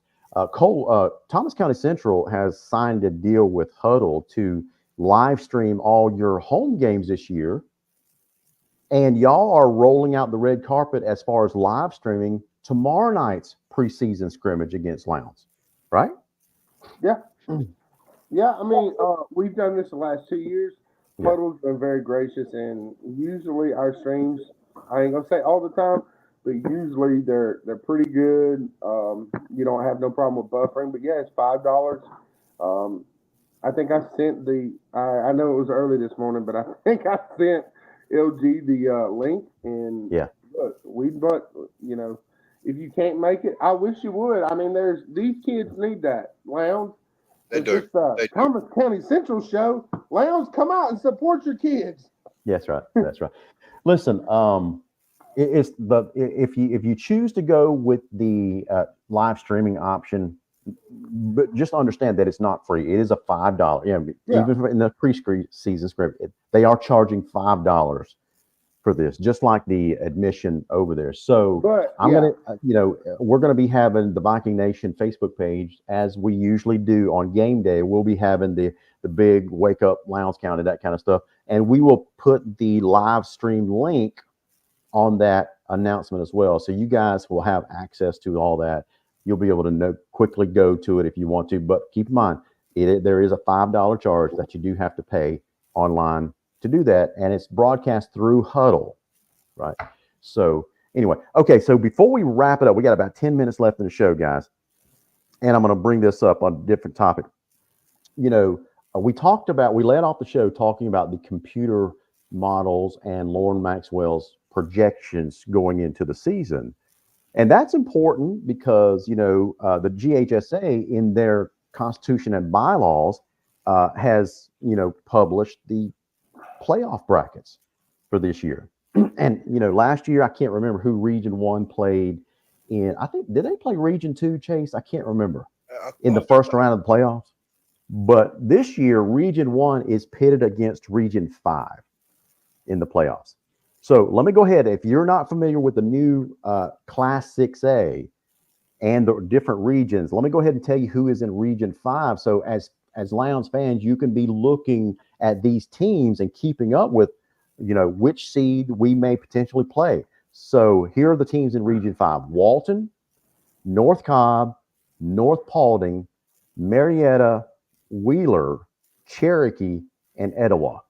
Speaker 1: Cole, Thomas County Central has signed a deal with Huddle to live stream all your home games this year, and y'all are rolling out the red carpet as far as live streaming tomorrow night's preseason scrimmage against Lowndes, right?
Speaker 3: Yeah, yeah. I mean, we've done this the last 2 years.
Speaker 1: Yeah.
Speaker 3: Huddle's been very gracious, and usually our streams. I ain't gonna say all the time, but usually they're pretty good. You don't have no problem with buffering. But yeah, it's $5. I think I sent I know it was early this morning, but I think I sent LG the link. And
Speaker 1: Yeah.
Speaker 3: look, if you can't make it, I wish you would. I mean, these kids need that. Lounge.
Speaker 2: They
Speaker 3: It's
Speaker 2: do.
Speaker 3: this
Speaker 2: They do.
Speaker 3: Thomas County Central show. Lounge, come out and support your kids.
Speaker 1: That's right. That's right. Listen, if you choose to go with the live streaming option, but just understand that it's not free. It is a $5.
Speaker 3: Yeah.
Speaker 1: Even in the pre-season script, they are charging $5 for this, just like the admission over there. So we're gonna be having the Viking Nation Facebook page as we usually do on game day. We'll be having the big wake up lounge county, that kind of stuff, and we will put the live stream link on that announcement as well. So you guys will have access to all that. You'll be able to quickly go to it if you want to, but keep in mind, there is a $5 charge that you do have to pay online to do that, and it's broadcast through Huddle, right? So anyway, okay, so before we wrap it up, we got about 10 minutes left in the show, guys, and I'm going to bring this up on a different topic. We led off the show talking about the computer models and Lauren Maxwell's projections going into the season. And that's important because, the GHSA in their constitution and bylaws has, published the playoff brackets for this year. And, last year, I can't remember who Region 1 played in. I think, did they play Region 2, Chase? I can't remember. In the first round of the playoffs. But this year, Region 1 is pitted against Region 5 in the playoffs. So let me go ahead. If you're not familiar with the new Class 6A and the different regions, let me go ahead and tell you who is in Region 5. So as Lions fans, you can be looking at these teams and keeping up with, which seed we may potentially play. So here are the teams in Region 5: Walton, North Cobb, North Paulding, Marietta, Wheeler, Cherokee, and Etowah.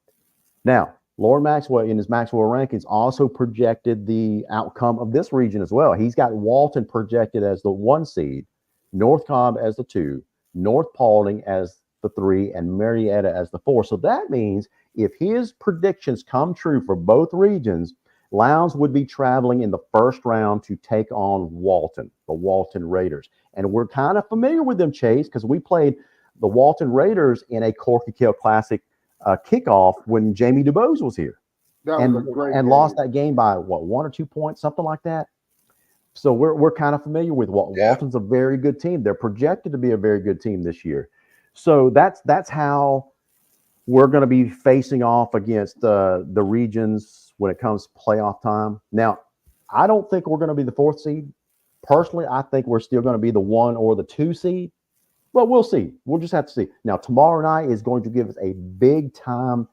Speaker 1: Now, Lauren Maxwell, in his Maxwell rankings, also projected the outcome of this region as well. He's got Walton projected as the 1 seed, North Cobb as the 2, North Paulding as the 3, and Marietta as the 4. So that means if his predictions come true for both regions, Lowndes would be traveling in the first round to take on Walton, the Walton Raiders. And we're kind of familiar with them, Chase, because we played the Walton Raiders in a Corky Kell Classic kickoff when Jamie DuBose was here, and lost that game by 1 or 2 points, something like that. So we're kind of familiar with Walton's a very good team. They're projected to be a very good team this year. So that's how we're going to be facing off against the regions when it comes to playoff time. Now, I don't think we're going to be the 4th seed. Personally, I think we're still going to be the 1 or the 2 seed. Well, we'll see. We'll just have to see. Now, tomorrow night is going to give us a big time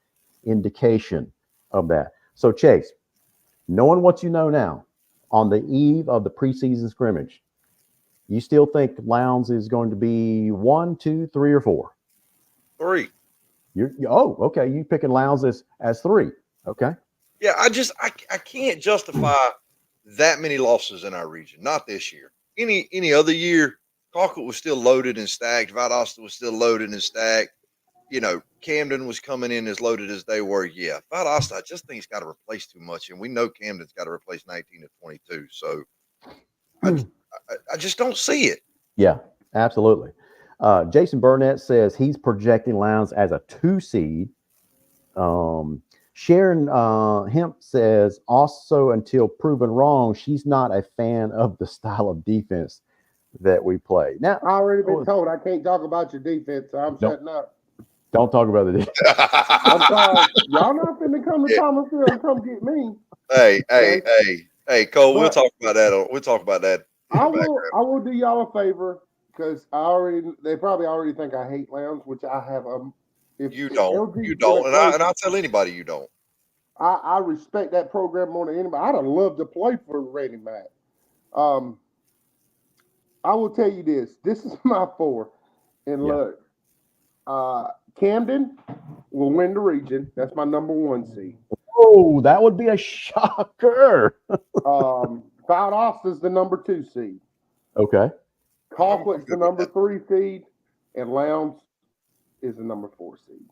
Speaker 1: indication of that. So, Chase, knowing what you know now, on the eve of the preseason scrimmage, you still think Lowndes is going to be 1, 2, 3, or 4?
Speaker 2: 3.
Speaker 1: Okay. You picking Lowndes as 3. Okay.
Speaker 2: Yeah, I can't justify that many losses in our region. Not this year. Any other year, Colquitt was still loaded and stacked. Valdosta was still loaded and stacked. Camden was coming in as loaded as they were. Yeah, Valdosta, I just think it's got to replace too much, and we know Camden's got to replace 19 to 22. So I just don't see it.
Speaker 1: Yeah, absolutely. Jason Burnett says he's projecting Lowndes as a 2 seed. Sharon Hemp says also, until proven wrong, she's not a fan of the style of defense that we play. Now,
Speaker 3: I already been told I can't talk about your defense, so I'm shutting up.
Speaker 1: Don't talk about the defense.
Speaker 3: I'm sorry. Y'all not finna come to Thomasville and come get me.
Speaker 2: Hey, Cole, we'll talk about that. We'll talk about that.
Speaker 3: I will do y'all a favor, because they probably already think I hate Lowndes, which I have.
Speaker 2: You don't, and I'll tell anybody you don't.
Speaker 3: I respect that program more than anybody. I'd have loved to play for Randy Matt. I will tell you this. This is my 4. And look, Camden will win the region. That's my number 1 seed.
Speaker 1: Oh, that would be a shocker.
Speaker 3: Valdosta's the number 2 seed.
Speaker 1: Okay.
Speaker 3: Colquitt's the
Speaker 2: good with
Speaker 3: number
Speaker 2: that.
Speaker 3: 3 seed, and Lowndes is the number 4 seed.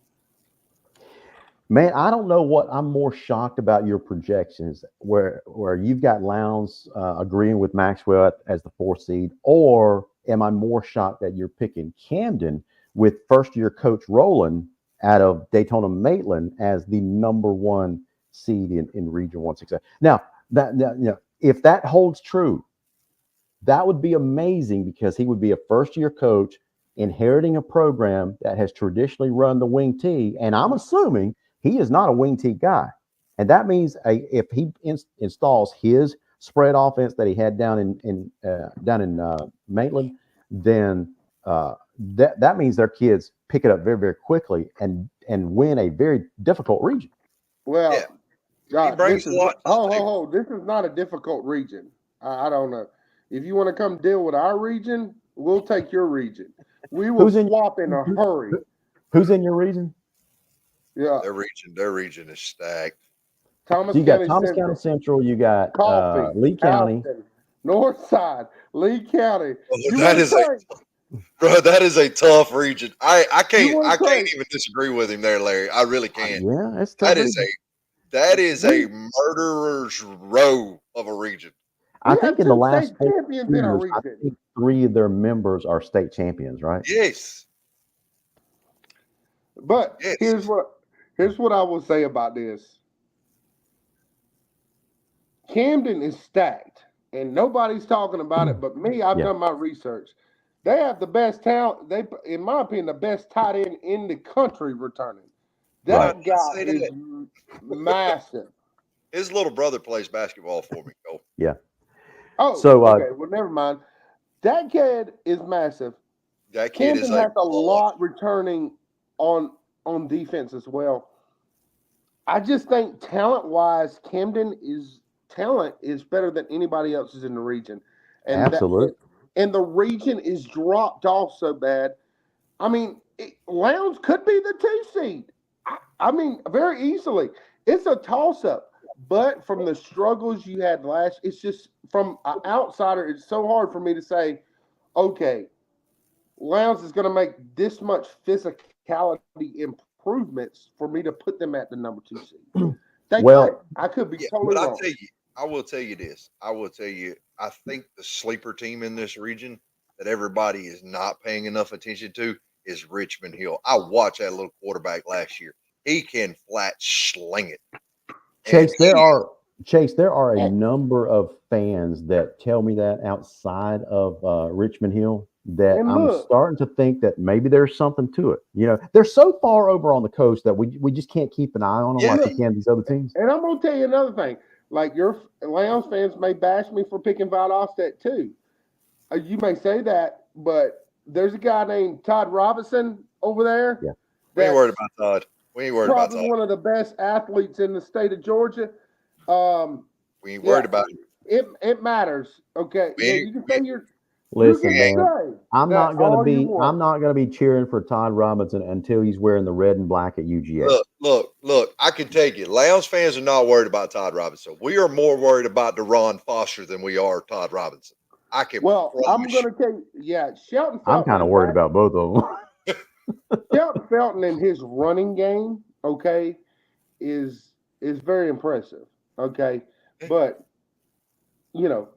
Speaker 1: Man, I don't know what I'm more shocked about your projections, where you've got Lowndes agreeing with Maxwell as the 4th seed, or am I more shocked that you're picking Camden with first-year coach Rowland out of Daytona Maitland as the number 1 seed in Region 168? Now, if that holds true, that would be amazing because he would be a first-year coach inheriting a program that has traditionally run the wing T, and I'm assuming he is not a wing T guy. And that means if he installs his spread offense that he had down in Maitland, then that means their kids pick it up very, very quickly and win a very difficult region.
Speaker 3: Well,
Speaker 2: Yeah. He
Speaker 3: God,
Speaker 2: brings
Speaker 3: this
Speaker 2: a
Speaker 3: is
Speaker 2: lot to the table.
Speaker 3: ho. This is not a difficult region. I don't know. If you want to come deal with our region, we'll take your region. We will
Speaker 1: Who's in
Speaker 3: swap in a hurry.
Speaker 1: Who's in your region?
Speaker 3: Yeah,
Speaker 2: Their region is stacked.
Speaker 3: Thomas
Speaker 1: So you got
Speaker 3: County
Speaker 1: Thomas
Speaker 3: Central,
Speaker 1: County Central, you got
Speaker 3: Coffee,
Speaker 1: Lee County.
Speaker 3: Alston, North Side, Lee County.
Speaker 2: Well,
Speaker 3: You
Speaker 2: that
Speaker 3: want
Speaker 2: is
Speaker 3: to trade?
Speaker 2: bro, that is a tough region. I
Speaker 3: You want to
Speaker 2: can't
Speaker 3: trade?
Speaker 2: even disagree with him there, Larry. I really can't.
Speaker 1: Yeah, it's tough
Speaker 2: That is
Speaker 1: region.
Speaker 2: that is
Speaker 3: We
Speaker 2: a murderer's row of a region.
Speaker 1: I
Speaker 3: we
Speaker 1: think
Speaker 3: have
Speaker 1: in the
Speaker 3: 2
Speaker 1: last
Speaker 3: state
Speaker 1: 4
Speaker 3: champions in our
Speaker 1: years, I
Speaker 3: region.
Speaker 1: think 3 of their members are state champions, right?
Speaker 2: Yes.
Speaker 3: But
Speaker 2: Yes.
Speaker 3: here's what I will say about this. Camden is stacked, and nobody's talking about it but me. I've
Speaker 1: Yeah.
Speaker 3: done my research. They have the best talent. They, in my opinion, the best tight end in the country returning. That
Speaker 1: Right.
Speaker 3: guy
Speaker 2: Say
Speaker 3: is
Speaker 2: that.
Speaker 3: massive.
Speaker 2: His little brother plays basketball for me, Cole.
Speaker 1: Yeah.
Speaker 3: Oh,
Speaker 1: So
Speaker 3: okay. Well, never mind. That kid is massive.
Speaker 2: That kid is
Speaker 3: Camden
Speaker 2: a
Speaker 3: has a lot
Speaker 2: monster.
Speaker 3: returning on defense as well. I just think talent-wise, Camden is better than anybody else's in the region, and
Speaker 1: absolutely.
Speaker 3: the region is dropped off so bad. I mean, Lowndes could be the 2 seed. I mean, very easily. It's a toss-up, but from the struggles you had last, it's just from an outsider. It's so hard for me to say, okay, Lowndes is going to make this much physicality improvements for me to put them at the number 2 seed. They
Speaker 1: Well,
Speaker 3: could. I could be
Speaker 2: Yeah,
Speaker 3: totally
Speaker 2: but
Speaker 3: wrong.
Speaker 2: I will tell you this. I will tell you, I think the sleeper team in this region that everybody is not paying enough attention to is Richmond Hill. I watched that little quarterback last year. He can flat sling it. And
Speaker 1: Chase, there are a
Speaker 3: And,
Speaker 1: number of fans that tell me that outside of Richmond Hill that
Speaker 3: and
Speaker 1: I'm
Speaker 3: look,
Speaker 1: starting to think that maybe there's something to it. You know, they're so far over on the coast that we just can't keep an eye on them
Speaker 2: yeah,
Speaker 1: like we
Speaker 3: look,
Speaker 1: can these other teams.
Speaker 3: and I'm going to tell you another thing. Like your Lowndes fans may bash me for picking Valdosta too. You may say that, but there's a guy named Todd Robinson over there
Speaker 1: Yeah.
Speaker 2: we ain't worried
Speaker 3: that's
Speaker 2: about Todd. We ain't worried about
Speaker 3: probably
Speaker 2: Todd.
Speaker 3: one of the best athletes in the state of Georgia. Um,
Speaker 2: We ain't
Speaker 3: yeah,
Speaker 2: worried about him.
Speaker 3: it matters. Okay,
Speaker 2: We
Speaker 3: yeah,
Speaker 2: ain't,
Speaker 3: you can
Speaker 2: we,
Speaker 3: say you
Speaker 1: Listen,
Speaker 3: can
Speaker 1: man,
Speaker 3: say that all you want.
Speaker 1: I'm not gonna be cheering for Todd Robinson until he's wearing the red and black at UGA.
Speaker 2: look. I can take it. Lowndes fans are not worried about Todd Robinson. We are more worried about Deron Foster than we are Todd Robinson. I can
Speaker 3: Well, I'm
Speaker 2: promise
Speaker 3: going
Speaker 2: you.
Speaker 3: to tell you, yeah, Shelton
Speaker 1: I'm
Speaker 3: Felton
Speaker 1: kind of
Speaker 3: is
Speaker 1: worried
Speaker 3: back.
Speaker 1: about both of them.
Speaker 3: Shelton Felton in his running game, okay, is very impressive. Okay, but you know,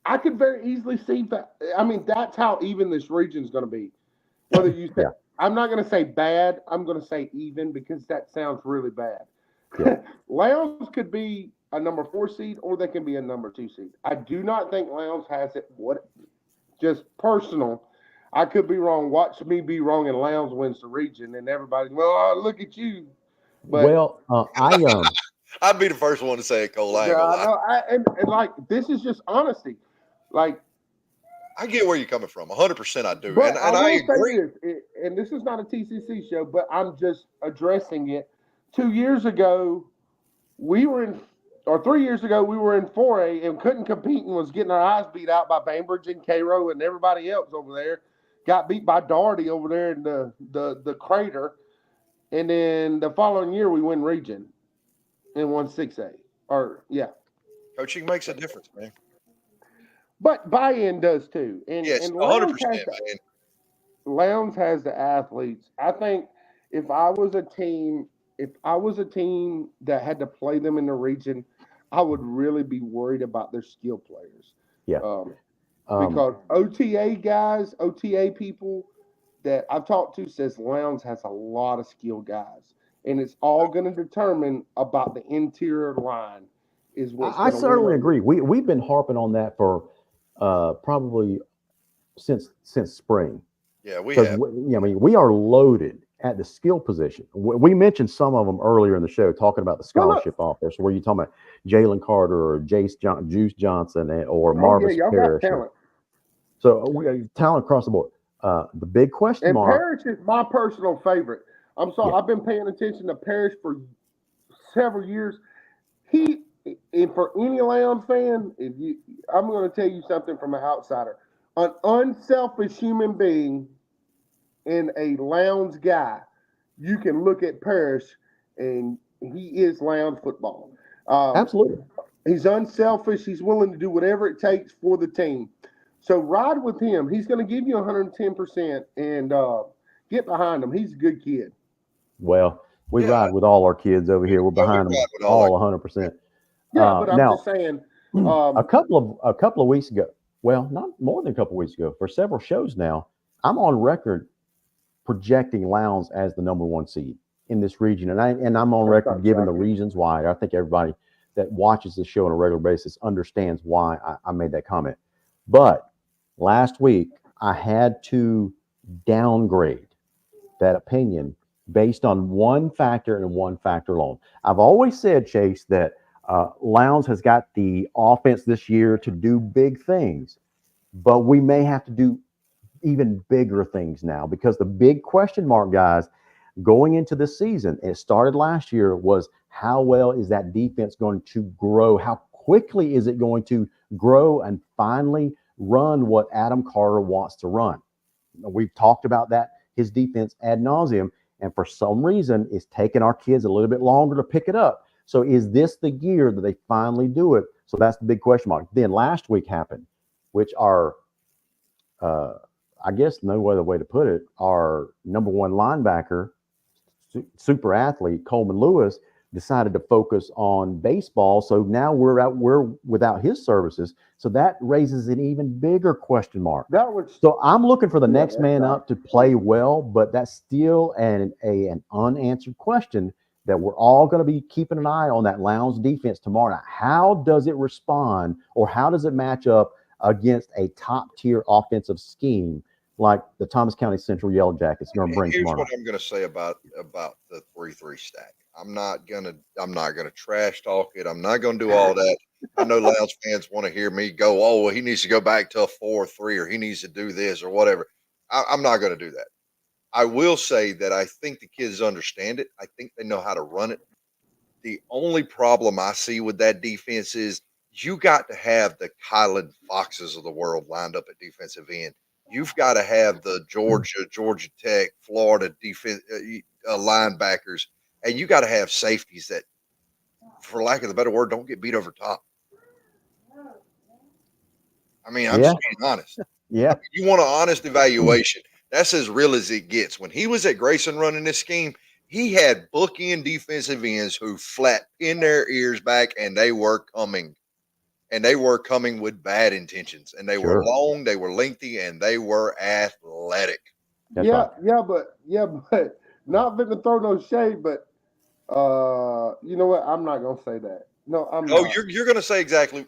Speaker 3: I could very easily see that. I mean, that's how even this region is going to be. Whether you say,
Speaker 1: Yeah.
Speaker 3: I'm not going to say bad, I'm going to say even because that sounds really bad.
Speaker 1: Yeah.
Speaker 3: Lowndes could be a number 4 seed or they can be a number 2 seed. I do not think Lowndes has it. What? Just personal. I could be wrong. Watch me be wrong, and Lowndes wins the region, and everybody, well, look at you. But
Speaker 1: Well,
Speaker 2: I'd be the first one to say it, Cole. I ain't
Speaker 3: yeah,
Speaker 2: gonna
Speaker 3: I
Speaker 2: lie.
Speaker 3: know. And like this is just honesty. Like,
Speaker 2: I get where you're coming from. 100% I do.
Speaker 3: but I
Speaker 2: And I
Speaker 3: will say
Speaker 2: agree.
Speaker 3: this, and this is not a TCC show, but I'm just addressing it. 2 years ago, we were in, or 3 years ago, we were in 4A and couldn't compete and was getting our eyes beat out by Bainbridge and Cairo and everybody else over there. Got beat by Doherty over there in the crater. And then the following year, we win region and won 6A. Or, yeah.
Speaker 2: Coaching makes a difference, man.
Speaker 3: but buy-in does too. And
Speaker 2: Yes,
Speaker 3: and
Speaker 2: 100%, man.
Speaker 3: Lowndes has the athletes. I think if I was a team, if I was a team that had to play them in the region, I would really be worried about their skill players.
Speaker 1: Yeah.
Speaker 3: Um,
Speaker 1: Um,
Speaker 3: because OTA guys, OTA people that I've talked to says Lowndes has a lot of skill guys, and it's all going to determine about the interior line is what's
Speaker 1: I
Speaker 3: going to win
Speaker 1: certainly
Speaker 3: over.
Speaker 1: agree. We've been harping on that for probably since spring
Speaker 2: Yeah, we
Speaker 1: because
Speaker 2: have.
Speaker 1: I mean we are loaded at the skill position. We mentioned some of them earlier in the show, talking about the
Speaker 3: Well, look,
Speaker 1: scholarship offers. Where you talking about Jalen Carter or Juice Johnson or
Speaker 3: oh yeah,
Speaker 1: Marvis
Speaker 3: y'all got
Speaker 1: Parrish, or
Speaker 3: talent.
Speaker 1: so we talent across the board. The big question
Speaker 3: And
Speaker 1: mark,
Speaker 3: Parrish is my personal favorite. I'm sorry,
Speaker 1: yeah,
Speaker 3: I've been paying attention to Parrish for several years. He, and for any Lounge fan, if you, I'm going to tell you something from an outsider. An unselfish human being and a Lounge guy, you can look at Parrish, and he is Lounge football. Um,
Speaker 1: absolutely.
Speaker 3: he's unselfish. He's willing to do whatever it takes for the team. So ride with him. He's going to give you 110%, and get behind him. He's a good kid.
Speaker 1: Well, we
Speaker 2: Yeah,
Speaker 1: ride with all our kids over here. We're
Speaker 2: we
Speaker 1: behind them
Speaker 2: ride with all our.
Speaker 1: all 100%.
Speaker 3: Yeah, but I'm
Speaker 1: Now,
Speaker 3: just saying.
Speaker 1: a
Speaker 3: Um,
Speaker 1: couple of weeks ago, well, not more than a couple of weeks ago, for several shows now, I'm on record projecting Lowndes as the number one seed in this region, and I'm on
Speaker 3: that's
Speaker 1: record
Speaker 3: not
Speaker 1: giving the
Speaker 3: shocking.
Speaker 1: reasons why. I think everybody that watches this show on a regular basis understands why I made that comment. But last week, I had to downgrade that opinion based on one factor and one factor alone. I've always said, Chase, that Lowndes has got the offense this year to do big things, but we may have to do even bigger things now because the big question mark, guys, going into the season, and it started last year, was how well is that defense going to grow? How quickly is it going to grow and finally run what Adam Carter wants to run? We've talked about that, his defense ad nauseum, and for some reason, it's taken our kids a little bit longer to pick it up. So, is this the year that they finally do it? So that's the big question mark. Then last week happened, which our, uh, I guess, no other way to put it, our number one linebacker, super athlete Coleman Lewis, decided to focus on baseball. So now we're without his services. So that raises an even bigger question mark.
Speaker 3: That was
Speaker 1: So I'm looking for the
Speaker 3: yeah,
Speaker 1: next
Speaker 3: that's
Speaker 1: man
Speaker 3: not.
Speaker 1: up to play well, but that's still an unanswered question that we're all going to be keeping an eye on that Lowndes defense tomorrow night. How does it respond, or how does it match up against a top tier offensive scheme like the Thomas County Central Yellow Jackets going to bring
Speaker 2: Here's
Speaker 1: tomorrow
Speaker 2: what
Speaker 1: night?
Speaker 2: I'm going to say about the 3-3 stack. I'm not gonna trash talk it. I'm not gonna do all that. I know Lounge fans want to hear me go, oh, well, he needs to go back to a 4-3, or he needs to do this or whatever. I'm not going to do that. I will say that I think the kids understand it. I think they know how to run it. The only problem I see with that defense is you got to have the Kylan Foxes of the world lined up at defensive end. You've got to have the Georgia Tech, Florida defense linebackers, and you got to have safeties that, for lack of a better word, don't get beat over top. I mean, I'm
Speaker 1: Yeah,
Speaker 2: just being honest. I
Speaker 1: yeah,
Speaker 2: mean, you want an honest evaluation. That's as real as it gets. When he was at Grayson running this scheme, he had bookend defensive ends who flat pinned their ears back, and they were coming. And they were coming with bad intentions. And they were
Speaker 1: sure.
Speaker 2: long, they were lengthy, and they were athletic.
Speaker 1: That's right.
Speaker 3: But not going to throw no shade. But you know what? I'm not gonna say that. No, I'm
Speaker 2: Oh,
Speaker 3: not.
Speaker 2: you're going to say exactly.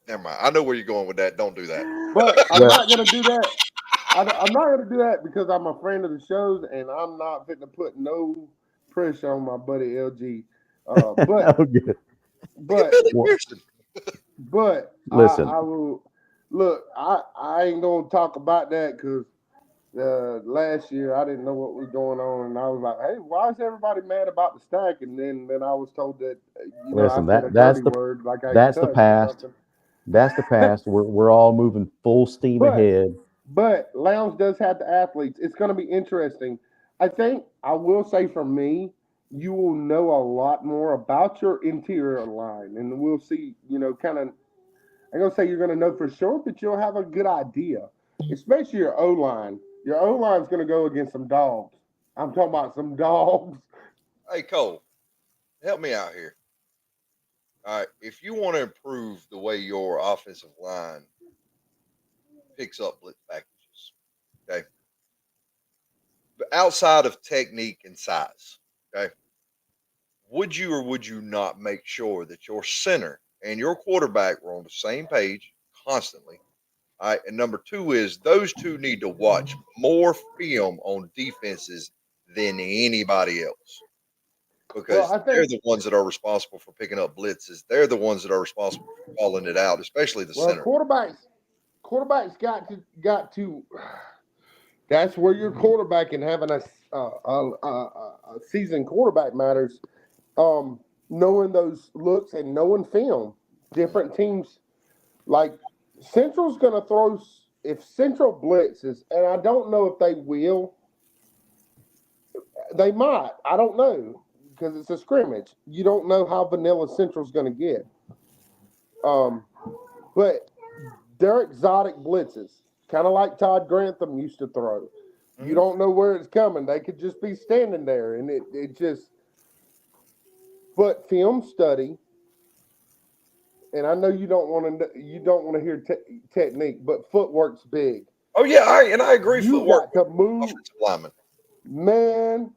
Speaker 2: Never mind. I know where you're going with that. Don't do that.
Speaker 3: But I'm
Speaker 1: Well,
Speaker 3: not gonna do that. I'm not gonna do that because I'm a friend of the shows, and I'm not fitting to put no pressure on my buddy LG. Uh, but
Speaker 1: oh, good.
Speaker 2: Look at
Speaker 3: but
Speaker 2: Billy
Speaker 1: Well,
Speaker 2: Pearson.
Speaker 3: but
Speaker 1: listen,
Speaker 3: I will look. I ain't gonna talk about that because last year I didn't know what was going on, and I was like, hey, why is everybody mad about the stack? And then I was told that I
Speaker 1: listen.
Speaker 3: said a
Speaker 1: That's
Speaker 3: dirty
Speaker 1: the
Speaker 3: word like I
Speaker 1: that's the
Speaker 3: cussed or
Speaker 1: past.
Speaker 3: something.
Speaker 1: That's the past. We're all moving full steam
Speaker 3: But
Speaker 1: ahead.
Speaker 3: Lounge does have the athletes. It's going to be interesting. I think I will say for me, you will know a lot more about your interior line, and we'll see. Kind of I'm gonna say you're gonna know for sure, but you'll have a good idea. Especially your O line. Your O line's gonna go against some dogs. I'm talking about some dogs.
Speaker 2: Hey Cole, help me out here. All right, if you want to improve the way your offensive line picks up blitz packages, okay, but outside of technique and size, okay, would you or would you not make sure that your center and your quarterback were on the same page constantly? All right, and number two is those two need to watch more film on defenses than anybody else
Speaker 3: Well,
Speaker 2: because
Speaker 3: I
Speaker 2: they're
Speaker 3: think
Speaker 2: the ones that are responsible for picking up blitzes. They're the ones that are responsible for calling it out, especially the
Speaker 3: well
Speaker 2: center.
Speaker 3: quarterbacks got to. That's where your quarterback and having a seasoned quarterback matters. Knowing those looks and knowing film, different teams like Central's going to throw if Central blitzes, and I don't know if they will. They might. I don't know because it's a scrimmage. You don't know how vanilla Central's going to get. But they're exotic blitzes, kind of like Todd Grantham used to throw. You don't know where it's coming. They could just be standing there, and it just. But film study, and I know you don't want to hear technique, but footwork's big.
Speaker 2: Oh yeah, I agree.
Speaker 3: You
Speaker 2: Footwork,
Speaker 3: got to move,
Speaker 2: offensive lineman.
Speaker 3: man.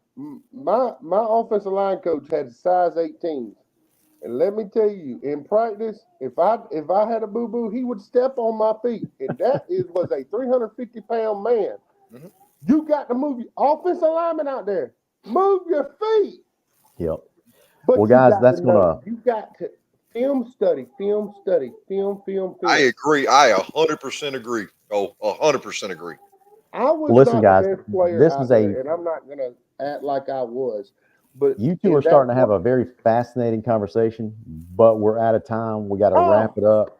Speaker 3: My offensive line coach had size 18, and let me tell you, in practice, if I had a boo boo, he would step on my feet, and was a 350-pound man.
Speaker 2: Mm-hmm.
Speaker 3: You got to move your offensive lineman out there. Move your feet.
Speaker 1: Yep.
Speaker 3: But
Speaker 1: Well,
Speaker 3: you
Speaker 1: guys,
Speaker 3: got
Speaker 1: that's
Speaker 3: to know.
Speaker 1: gonna.
Speaker 3: You got to film study.
Speaker 2: I agree. I 100% agree. Oh, 100% agree.
Speaker 3: I was
Speaker 1: Listen,
Speaker 3: not the
Speaker 1: guys,
Speaker 3: best player
Speaker 1: this
Speaker 3: out
Speaker 1: is
Speaker 3: there, and I'm not gonna act like I was. But
Speaker 1: you two are starting to have a very fascinating conversation, but we're out of time. We got to wrap it up.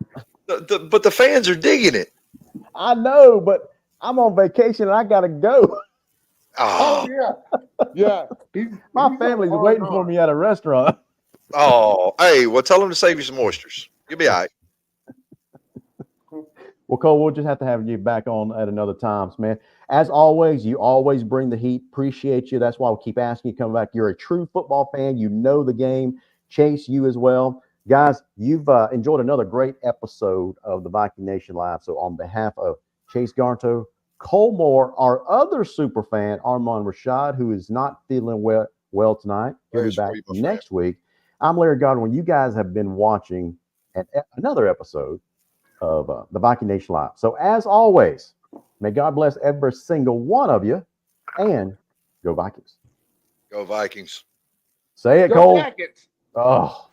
Speaker 2: But the fans are digging it.
Speaker 1: I know, but I'm on vacation and I got to go.
Speaker 3: Oh yeah.
Speaker 1: My family's waiting for me at a restaurant.
Speaker 2: Oh, hey, well, tell them to save you some oysters. You'll be all right.
Speaker 1: Well, Cole, we'll just have to have you back on at another time, man. As always, you always bring the heat. Appreciate you. That's why we keep asking you to come back. You're a true football fan. You know the game. Chase, you as well. Guys, you've enjoyed another great episode of the Viking Nation Live. So on behalf of Chase Garnto, Cole Moore, our other super fan, Armand Rashad, who is not feeling well tonight. He'll be back next week. I'm Larry Godwin. You guys have been watching another episode of the Viking Nation Live. So as always, may God bless every single one of you, and go Vikings.
Speaker 2: Go Vikings.
Speaker 1: Say it,
Speaker 3: Go
Speaker 1: Cole.
Speaker 3: Jackets.
Speaker 1: Oh.